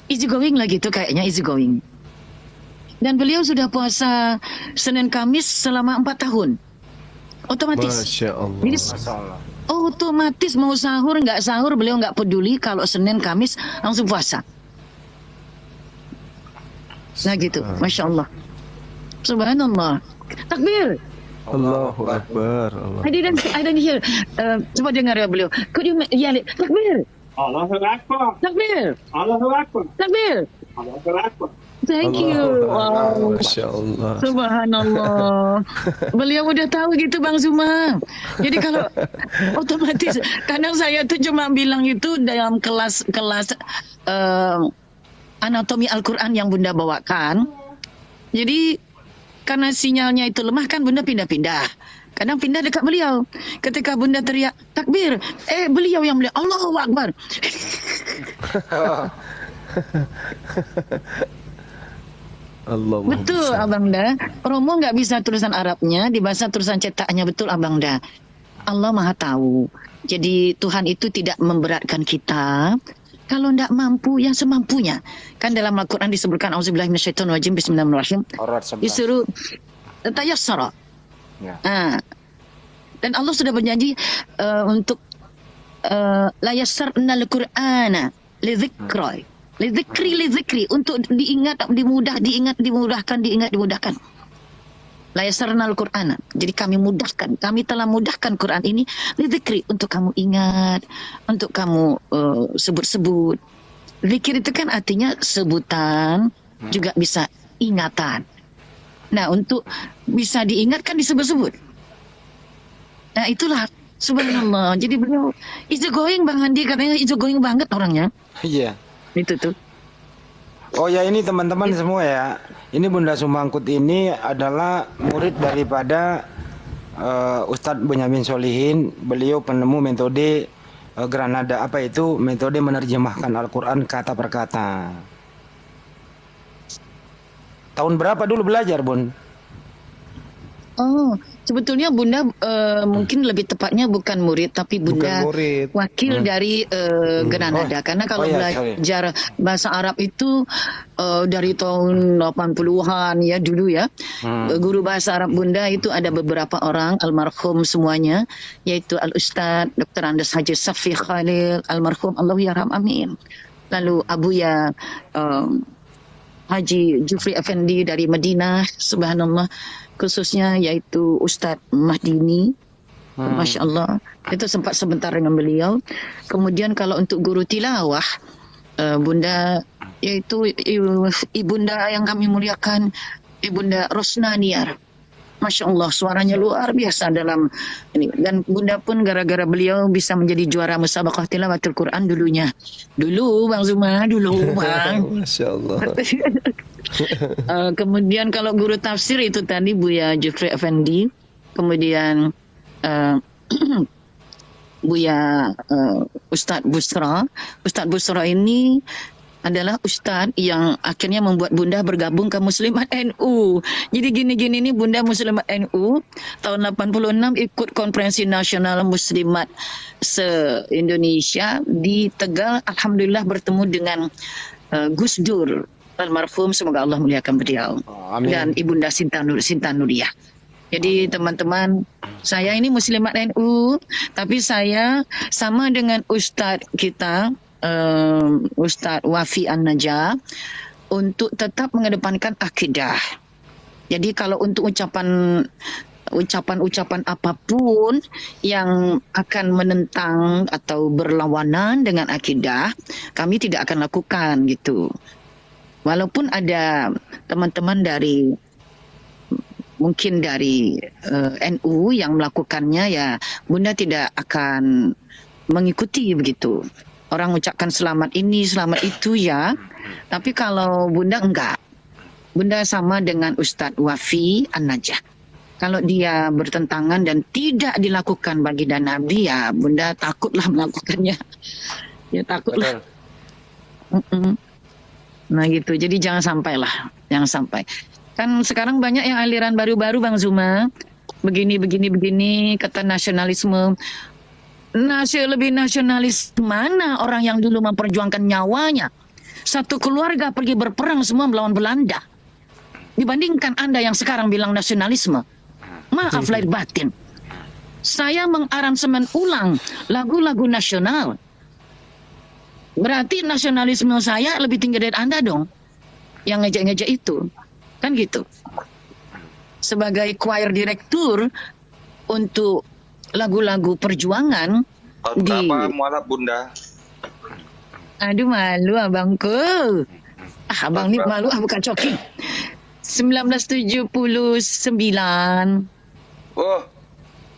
easy going lah gitu kayaknya, easy going. Dan beliau sudah puasa Senin Kamis selama 4 tahun. Otomatis. Masya Allah. Jadi otomatis mau sahur nggak sahur beliau nggak peduli, kalau Senin Kamis langsung puasa. Nah gitu, Masya Allah. Subhanallah. Takbir. Allahu Akbar. I didn't hear. Coba dengar ya beliau. Could you yell it? Takbir. Allahu Akbar, Takbir. Allahu Akbar, Takbir. Allahu Akbar. Thank you. Wow. Masya Allah. Subhanallah. Beliau udah tahu gitu Bang Zuma. Jadi kalau otomatis kadang saya tuh cuma bilang itu dalam kelas anatomi Al-Quran yang Bunda bawakan. Jadi karena sinyalnya itu lemah kan Bunda pindah-pindah. Kadang pindah dekat beliau. Ketika Bunda teriak takbir, beliau yang bilang Allahu Akbar. Allah. Betul Abang Da. Romo nggak bisa tulisan Arabnya, dibaca tulisan cetaknya, betul Abang Da. Allah Maha tahu. Jadi Tuhan itu tidak memberatkan kita. Kalau tidak mampu, ya semampunya. Kan dalam Al-Quran disebutkan Auzubillahi minasyaitonir rajim, bismillahirrahmanirrahim. Aurat 11. Disuruh tayassara. Ya. Dan Allah sudah berjanji untuk la yassarna al-Qur'ana lidzikri untuk dimudahkan. La yassarna al-Qur'ana. Jadi kami telah mudahkan Quran ini lidzikri untuk kamu ingat, untuk kamu sebut-sebut. Zikir itu kan artinya sebutan, juga bisa ingatan. Nah, untuk bisa diingatkan disebut-sebut. Nah, itulah subhanallah. Jadi beliau easy going, Bang Andi katanya easy going banget orangnya. Iya. Itu tuh. Oh ya, ini teman-teman semua ya. Ini Bunda Sumangkut ini adalah murid daripada Ustadz Bonyamin Solihin. Beliau penemu metode Granada, apa itu? Metode menerjemahkan Al-Quran kata per kata. Tahun berapa dulu belajar, Bun? Oh, sebetulnya Bunda mungkin lebih tepatnya bukan murid, tapi Bunda wakil dari Granada. Karena kalau belajar bahasa Arab itu dari tahun 80-an ya dulu ya. Guru bahasa Arab Bunda itu ada beberapa orang, almarhum semuanya, yaitu Al-Ustadz Dr. Andes Haji Safi Khalil, almarhum, Allah yarham, amin. Lalu Abuya Haji Jufri Effendi dari Madinah, subhanallah, khususnya yaitu Ustadz Mahdini, Masya Allah, itu sempat sebentar dengan beliau. Kemudian kalau untuk guru tilawah, Bunda, yaitu Ibunda yang kami muliakan, Ibunda Rosna Niar. Masya Allah, suaranya luar biasa dalam ini. Dan Bunda pun gara-gara beliau bisa menjadi juara musabaqah tilawatul Quran dulunya. Dulu Bang Zuma, dulu Bang. Masya Allah. Kemudian kalau guru tafsir itu tadi Buya Jufri Effendi. Kemudian Buya Ustadz Busra. Ustadz Busra ini adalah ustadz yang akhirnya membuat Bunda bergabung ke Muslimat NU. Jadi gini-gini nih Bunda Muslimat NU tahun 86 ikut konferensi nasional Muslimat se-Indonesia di Tegal. Alhamdulillah bertemu dengan Gus Dur almarhum, semoga Allah muliakan beliau. Amin. Dan Ibunda Sinta Nuriyah. Jadi teman-teman, saya ini Muslimat NU, tapi saya sama dengan ustadz kita, Ustadz Wafi An-Najah, untuk tetap mengedepankan akidah. Jadi kalau untuk ucapan-ucapan apapun yang akan menentang atau berlawanan dengan akidah, kami tidak akan lakukan gitu. Walaupun ada teman-teman dari mungkin dari NU yang melakukannya, ya Bunda tidak akan mengikuti begitu. Orang ucapkan selamat ini, selamat itu ya. Tapi kalau Bunda enggak. Bunda sama dengan Ustadz Wafi An-Najah. Kalau dia bertentangan dan tidak dilakukan baginda Nabi, ya Bunda takutlah melakukannya. Ya takutlah. Nah gitu. Jadi jangan sampai. Kan sekarang banyak yang aliran baru-baru Bang Zuma. Begini, kata nasionalisme. Lebih nasionalis mana orang yang dulu memperjuangkan nyawanya. Satu keluarga pergi berperang semua melawan Belanda. Dibandingkan Anda yang sekarang bilang nasionalisme. Maaf lahir batin. Saya mengaransemen ulang lagu-lagu nasional. Berarti nasionalisme saya lebih tinggi dari Anda dong. Yang ngejek-ngejek itu. Kan gitu. Sebagai choir direktur untuk lagu-lagu perjuangan berapa mualaf Bunda? Aduh malu abangku. Abang ni malu bukan coki. 1979. Oh,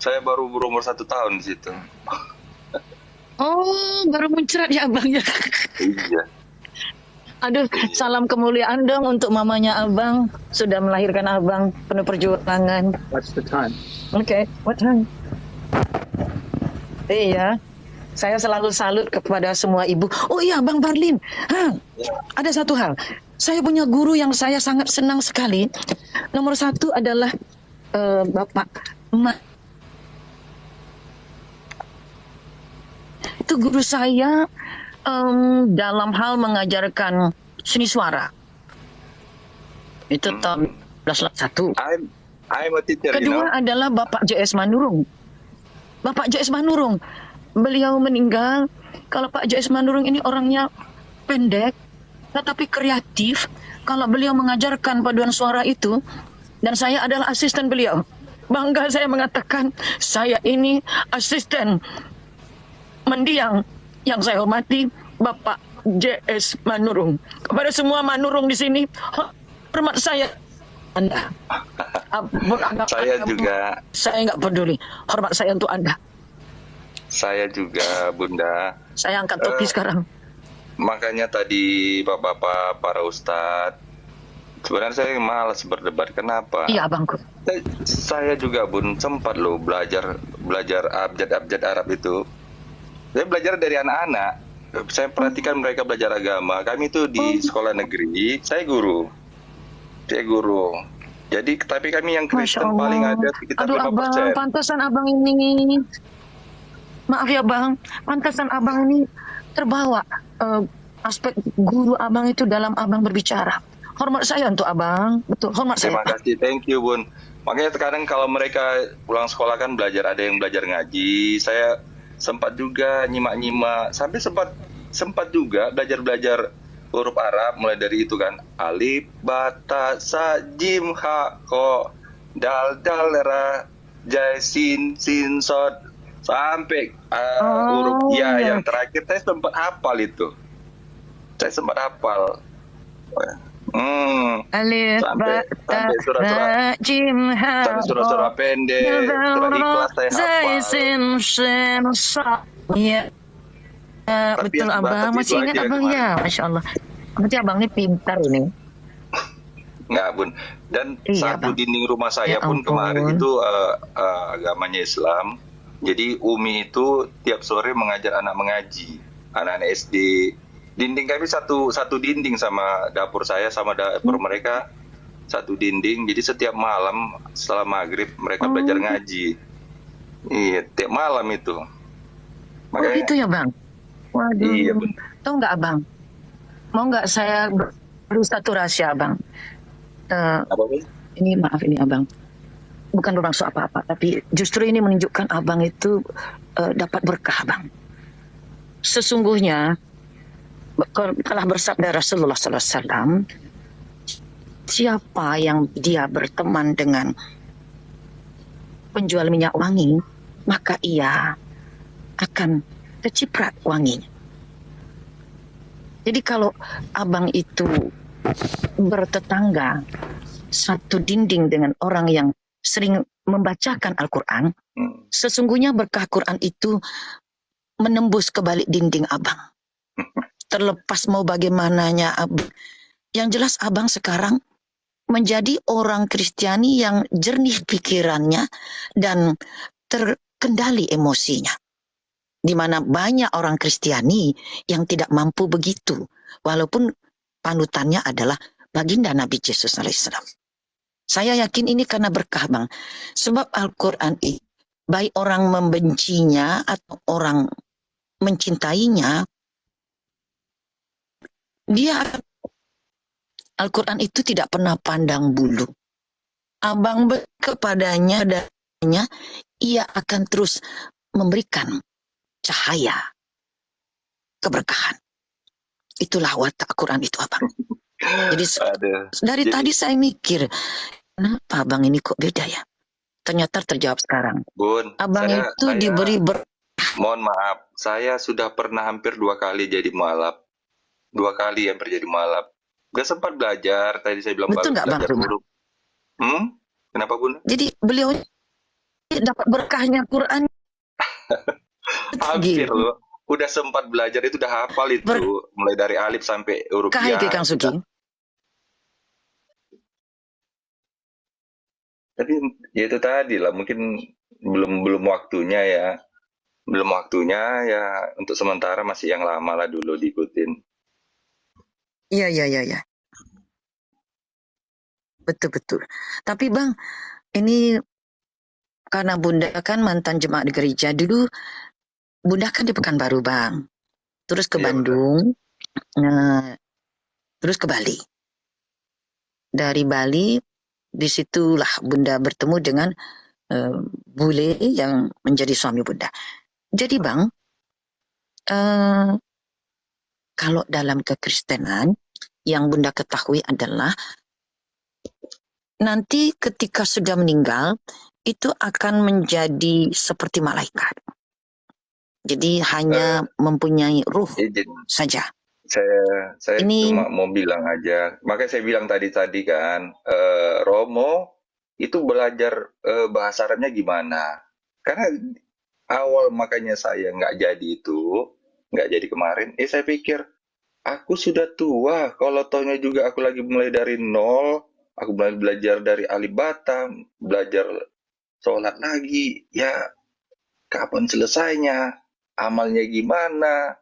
saya baru berumur 1 tahun di situ. Oh, baru muncrat ya abang ya. Iya. Aduh, salam kemuliaan dong untuk mamanya abang. Sudah melahirkan abang penuh perjuangan. What's the time? Okay, what time? Iya, saya selalu salut kepada semua ibu. Oh iya, Bang Barlin. Ada satu hal. Saya punya guru yang saya sangat senang sekali. Nomor 1 adalah Bapak Emak. Itu guru saya dalam hal mengajarkan seni suara. Itu tahun 1901. I'm a teacher, Kedua adalah Bapak JS Manurung. Bapak JS Manurung, beliau meninggal. Kalau Pak JS Manurung ini orangnya pendek, tetapi kreatif. Kalau beliau mengajarkan paduan suara itu, dan saya adalah asisten beliau. Bangga saya mengatakan, saya ini asisten mendiang yang saya hormati, Bapak JS Manurung. Kepada semua Manurung di sini, hormat saya Anda. Saya juga. Saya nggak peduli. Hormat saya untuk Anda. Saya juga, Bunda. Saya angkat topi sekarang. Makanya tadi Bapak-bapak, para ustadz, sebenarnya saya malas berdebat. Kenapa? Iya, abangku. Saya juga, Bun, sempat loh belajar abjad-abjad Arab itu. Saya belajar dari anak-anak. Saya perhatikan mereka belajar agama. Kami itu di sekolah negeri. Saya guru. Jadi, tapi kami yang Kristen paling ada sekitar Aduh, 5%. abang, pantasan abang ini. Maaf ya, bang. Pantasan abang ini terbawa aspek guru abang itu dalam abang berbicara. Hormat saya untuk abang. Betul, hormat Terima saya. kasih, thank you, Bun. Makanya sekarang kalau mereka pulang sekolah kan belajar, ada yang belajar ngaji. Saya sempat juga nyimak-nyimak, sampai sempat juga belajar huruf Arab, mulai dari itu kan, alif, bata, sa, jim, ha, ko, dal, ra, jai, sin, sod, sampai huruf ya yang terakhir. Saya sempat hafal itu. Alif, Sampai surah-surah jim, ha, sampai surah-surah pendek, surah Ikhlas saya hafal. Iya. Tapi Betul yang abang, batas masih itu ingat aja abang kemarin. ya, Masya Allah. Berarti abang ini pintar ini. Enggak, Bun. Dan Iya, satu Bang. dinding rumah saya Ya pun ampun. kemarin itu agamanya Islam. Jadi Umi itu tiap sore mengajar anak mengaji, anak-anak SD. Dinding kami satu dinding sama dapur saya, sama dapur mereka satu dinding. Jadi setiap malam setelah maghrib mereka belajar ngaji. Iya, tiap malam itu. Oh gitu ya bang? Waduh. Iya, Bun. Tahu nggak abang? Mau nggak saya beri satu rahasia abang? Apa, Bun? Ini maaf ini abang. Bukan bermaksud apa-apa, tapi justru ini menunjukkan abang itu dapat berkah abang. Sesungguhnya telah bersabda Rasulullah SAW, siapa yang dia berteman dengan penjual minyak wangi, maka ia akan keciprat wanginya. Jadi kalau abang itu bertetangga satu dinding dengan orang yang sering membacakan Al-Quran, sesungguhnya berkah Quran itu menembus ke balik dinding abang. Terlepas mau bagaimananya abang. Yang jelas abang sekarang menjadi orang Kristiani yang jernih pikirannya dan terkendali emosinya. Di mana banyak orang Kristiani yang tidak mampu begitu, walaupun panutannya adalah baginda Nabi Yesus alaihissalam. Saya yakin ini karena berkah bang, sebab Al-Quran itu baik orang membencinya atau orang mencintainya, dia Al-Quran itu tidak pernah pandang bulu. Abang kepadanya adanya, ia akan terus memberikan cahaya keberkahan. Itulah watak Quran itu abang. Jadi dari tadi saya mikir, kenapa abang ini kok beda ya? Ternyata terjawab sekarang. Bun, Abang itu diberi mohon maaf, saya sudah pernah hampir 2 kali jadi mualaf. 2 kali hampir jadi mualaf. Gak sempat belajar, tadi saya bilang betul nggak bang? huruf. Kenapa Bun? Jadi beliau dapat berkahnya Quran. Hampir loh. Udah sempat belajar itu, udah hafal itu. Mulai dari alif sampai huruf Berkah ya. itu Kang Sugi. Tapi ya itu tadi lah, mungkin belum waktunya ya. Belum waktunya ya, untuk sementara masih yang lama lah dulu diikutin. Iya. Betul. Tapi bang, ini karena Bunda kan mantan jemaat di gereja dulu. Bunda kan di Pekanbaru bang, terus ke Bandung, terus ke Bali. Dari Bali disitulah Bunda bertemu dengan bule yang menjadi suami Bunda. Jadi Bang, kalau dalam kekristenan yang Bunda ketahui adalah nanti ketika sudah meninggal itu akan menjadi seperti malaikat. Jadi hanya mempunyai ruh saja. Saya Ini cuma mau bilang aja, makanya saya bilang tadi kan, Romo itu belajar bahasa Arabnya gimana? Karena awal makanya saya nggak jadi kemarin. Saya pikir aku sudah tua, kalau taunya juga aku lagi mulai dari nol, aku mulai belajar dari alif bata, belajar sholat lagi, ya kapan selesainya? Amalnya gimana?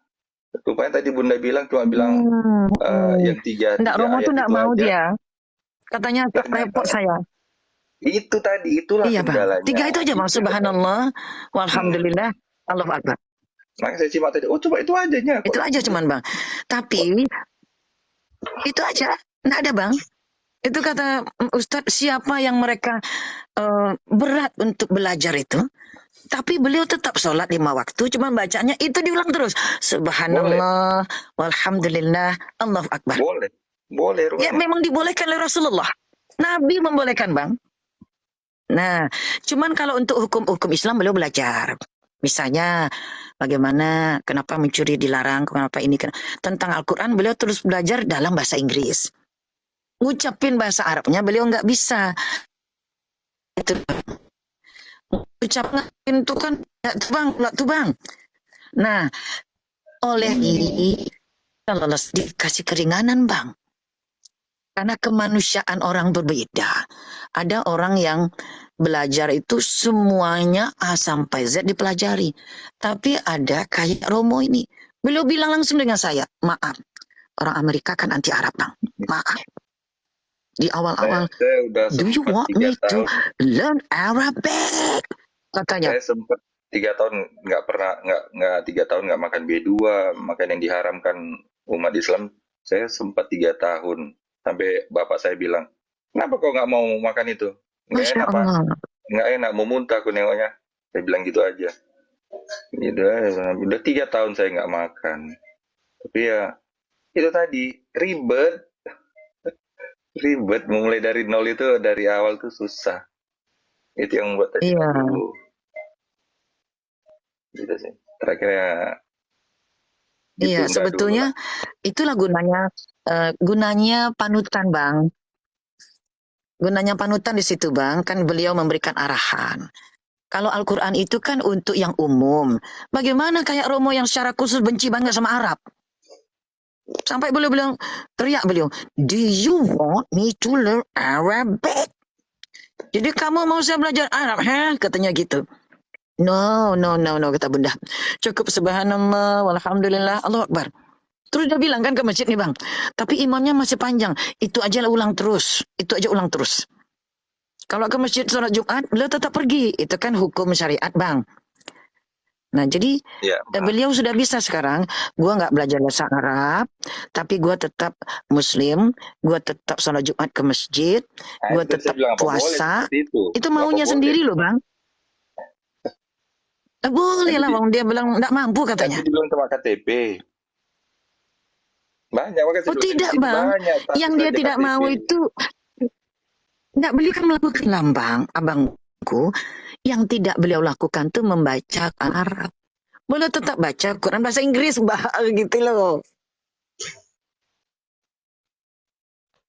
Rupanya tadi Bunda cuma bilang yang tiga Enggak, Romo ayat tuh enggak itu mau aja. dia. Katanya repot saya. Itu tadi, itulah Iya Bang. kendalanya. 3 itu aja Bang. Subhanallah, walhamdulillah, Allahu Akbar. Makanya saya simak tadi, coba itu aja nya. Itu aja cuman Bang. Tapi itu aja, enggak ada Bang. Itu kata Ustadz, siapa yang mereka berat untuk belajar itu, tapi beliau tetap sholat 5 waktu, cuma bacanya itu diulang terus. Subhanallah, walhamdulillah, Allahu Akbar. Boleh. Ya memang dibolehkan oleh Rasulullah. Nabi membolehkan Bang. Nah, cuman kalau untuk hukum-hukum Islam beliau belajar. Misalnya bagaimana, kenapa mencuri dilarang, kenapa ini, tentang Al-Quran beliau terus belajar dalam bahasa Inggris. Ngucapin bahasa Arabnya beliau nggak bisa. Itu ucapin itu kan nggak tuh bang. Nah, oleh ini kalau dikasih keringanan Bang. Karena kemanusiaan orang berbeda. Ada orang yang belajar itu semuanya A sampai Z dipelajari. Tapi ada kayak Romo ini. Beliau bilang langsung dengan saya, maaf, orang Amerika kan anti Arab Bang. Maaf. Di awal-awal, do you want me to learn Arabic? Katanya. Saya sempat 3 tahun nggak 3 tahun nggak makan B2, makan yang diharamkan umat Islam. Saya sempat 3 tahun. Sampai bapak saya bilang, kenapa kau nggak mau makan itu? Nggak enak Pak. Nggak enak, mau muntah aku nengoknya. Saya bilang gitu aja. Gitu aja. Udah 3 tahun saya nggak makan. Tapi ya, itu tadi, ribet. Ribet, mulai dari nol itu, dari awal tuh susah. Itu yang buat tadi dulu. Gitu sih. Terakhir ya. Iya, sebetulnya itulah gunanya panutan Bang. Gunanya panutan di situ Bang, kan beliau memberikan arahan. Kalau Al-Quran itu kan untuk yang umum. Bagaimana kayak Romo yang secara khusus benci banget sama Arab? Sampai beliau bilang, teriak beliau, do you want me to learn Arabic? Jadi kamu mau saya belajar Arab? Katanya gitu. No, kata Bunda. Cukup subhanallah, walhamdulillah, Allahu Akbar. Terus dia bilang kan ke masjid nih Bang, tapi imamnya masih panjang. Itu aja ulang terus. Kalau ke masjid sholat Jumat, beliau tetap pergi. Itu kan hukum syariat Bang. Nah jadi beliau sudah bisa sekarang. Gua nggak belajar bahasa Arab, tapi gua tetap Muslim. Gua tetap sholat Jumat ke masjid. Gua tetap puasa. Itu maunya sendiri loh Bang. Boleh lah Bang, dia bilang nggak mampu katanya. Dia bilang sama KTP. Banyak, tidak Bang. Yang dia tidak mau itu nggak, beliau kan melakukan lambang abangku. Yang tidak beliau lakukan tuh membaca Arab. Beliau tetap baca Quran bahasa Inggris gitu loh.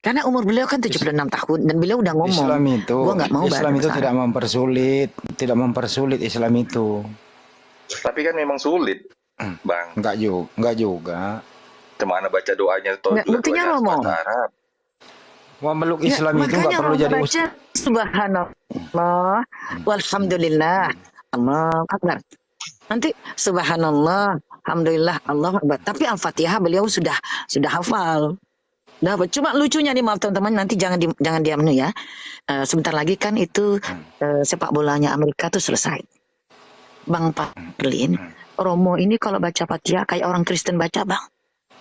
Karena umur beliau kan 76 tahun dan beliau udah ngomong. Islam itu tidak mempersulit Islam itu. Tapi kan memang sulit, Bang. Enggak juga. Kemana baca doanya? Buktinya Romo. Arab. Memeluk Islam itu nggak perlu jadi ustaz. Subhanallah, walhamdulillah, Allahu Akbar. Nanti subhanallah, alhamdulillah, Allahu Akbar. Tapi Al-Fatihah beliau sudah hafal. Cuma lucunya nih, maaf teman-teman, nanti jangan diam ya. Sebentar lagi kan itu sepak bolanya Amerika tuh selesai. Bang Parlin, Romo ini kalau baca Fatihah kayak orang Kristen baca Bang.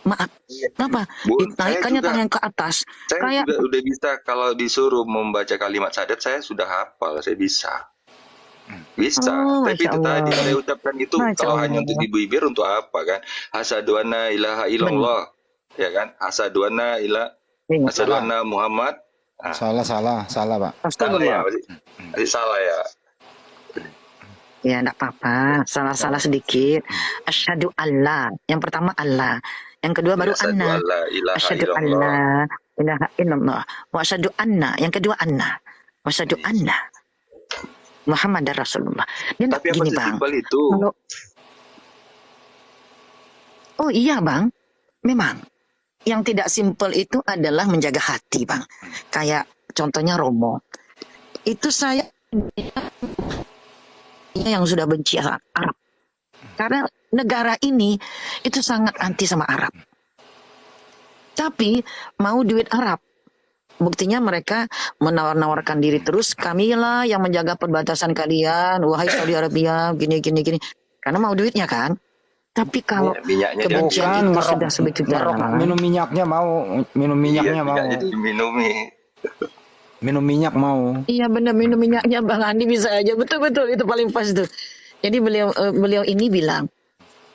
Maaf. Kenapa? Bun, saya Dinaikkannya juga, tangan ke atas. saya Kayak juga udah bisa kalau disuruh membaca kalimat syahadat, saya sudah hafal, saya bisa. Bisa, oh, tapi Masya itu tadi Allah. saya ucapkan itu Masya kalau hanya untuk Allah. di bibir untuk apa kan? Asyhadu anna ilaha Benar. illallah, ya kan? Asyhadu anna Iya. asyhadu Salah. anna Muhammad. Ah, Salah, Pak. salah ya, Astagfirullah. masih salah ya. Ya, enggak apa-apa. Salah-salah sedikit. Asyhadu Allah. Yang pertama Allah. Yang kedua baru Asyhadu anna. alla ilaha Asyhadu illallah. Allah ilaha illallah. Wa asyhadu anna. Yang kedua anna. Wa asyhadu anna Muhammad Rasulullah. Dia enggak Tapi apa gini, Bang. sesimpel itu? Kalau oh iya, Bang. Memang. Yang tidak simpel itu adalah menjaga hati, Bang. Kayak contohnya Romo. Itu saya yang sudah benci Arab. Karena negara ini itu sangat anti sama Arab. Tapi mau duit Arab. Buktinya mereka menawar-nawarkan diri terus. Kamilah yang menjaga perbatasan kalian. Wahai Saudi Arabia, gini. Karena mau duitnya kan. Tapi kalau Minyaknya dia kebencian Bukan itu ngerok, sudah sebegitu ngerok, dalam. minum minyaknya mau, minum minyaknya mau, minyaknya diminumi. minum minyak mau. Iya benar, minum minyaknya Bang Andi bisa aja. Betul itu paling pas tuh. Jadi beliau ini bilang,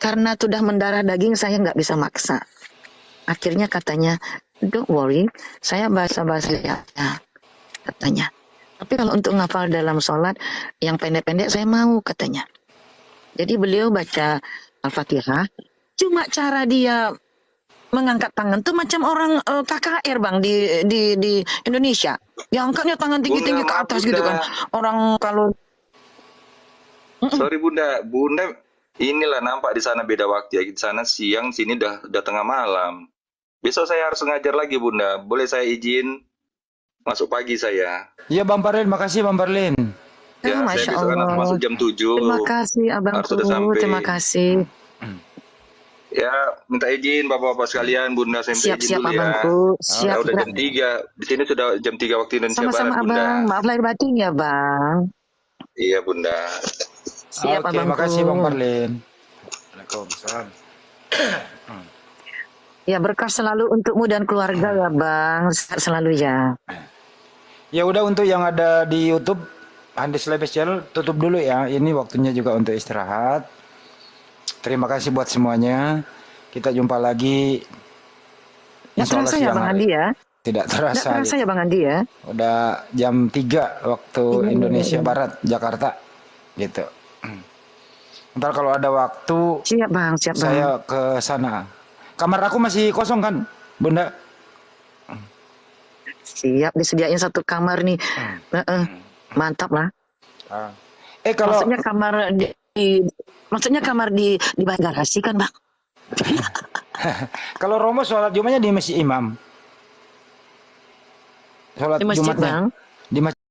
karena sudah mendarah daging saya nggak bisa maksa. Akhirnya katanya, don't worry, saya bahasa-bahasa ya, katanya. Tapi kalau untuk ngafal dalam sholat yang pendek-pendek saya mau katanya. Jadi beliau baca Al-Fatihah, cuma cara dia mengangkat tangan tuh macam orang KKR Bang di Indonesia. Yang angkatnya tangan tinggi-tinggi ke Bunda, atas Bunda. gitu kan. Orang kalau Sorry Bunda, inilah nampak di sana beda waktu ya. Di sana siang, sini udah tengah malam. Besok saya harus ngajar lagi Bunda. Boleh saya izin masuk pagi saya? Iya Bang Parlin, makasih Bang Parlin. Ya, saya Masya besok anak Allah. masuk jam 7. Terima kasih Harus abangku, sudah sampai. terima kasih. Ya, minta izin Bapak-bapak sekalian, Bunda saya minta izin Siap-siap dulu ya. abangku, Ya, siap. udah jam 3. Di sini sudah jam 3 waktu Indonesia Sama-sama Barat, Bunda. abang, maaf lahir batin ya Bang. Iya, Bunda. Siap Oke, abangku. makasih Bang Parlin. Waalaikumsalam. Ya berkah selalu untukmu dan keluarga ya Bang, sehat selalu ya. Ya udah, untuk yang ada di YouTube Andes Live Channel tutup dulu ya. Ini waktunya juga untuk istirahat. Terima kasih buat semuanya. Kita jumpa lagi. Nggak Insya Allah terasa ya siang Bang hari. Andi ya? Tidak Nggak terasa. terasa ya Bang Andi ya? Udah jam 3 waktu Iya. Indonesia Barat, Jakarta. Gitu. Ntar kalau ada waktu Siap Bang, siap Bang. saya ke sana. Kamar aku masih kosong kan, Bunda? Siap, disediain satu kamar nih. Mantap lah. Kalau Maksudnya kamar di bawah garasi kan Bang? kalau Romo sholat Jumatnya di Masjid Imam. Sholat Di masjid Jumatnya Bang? di masjid.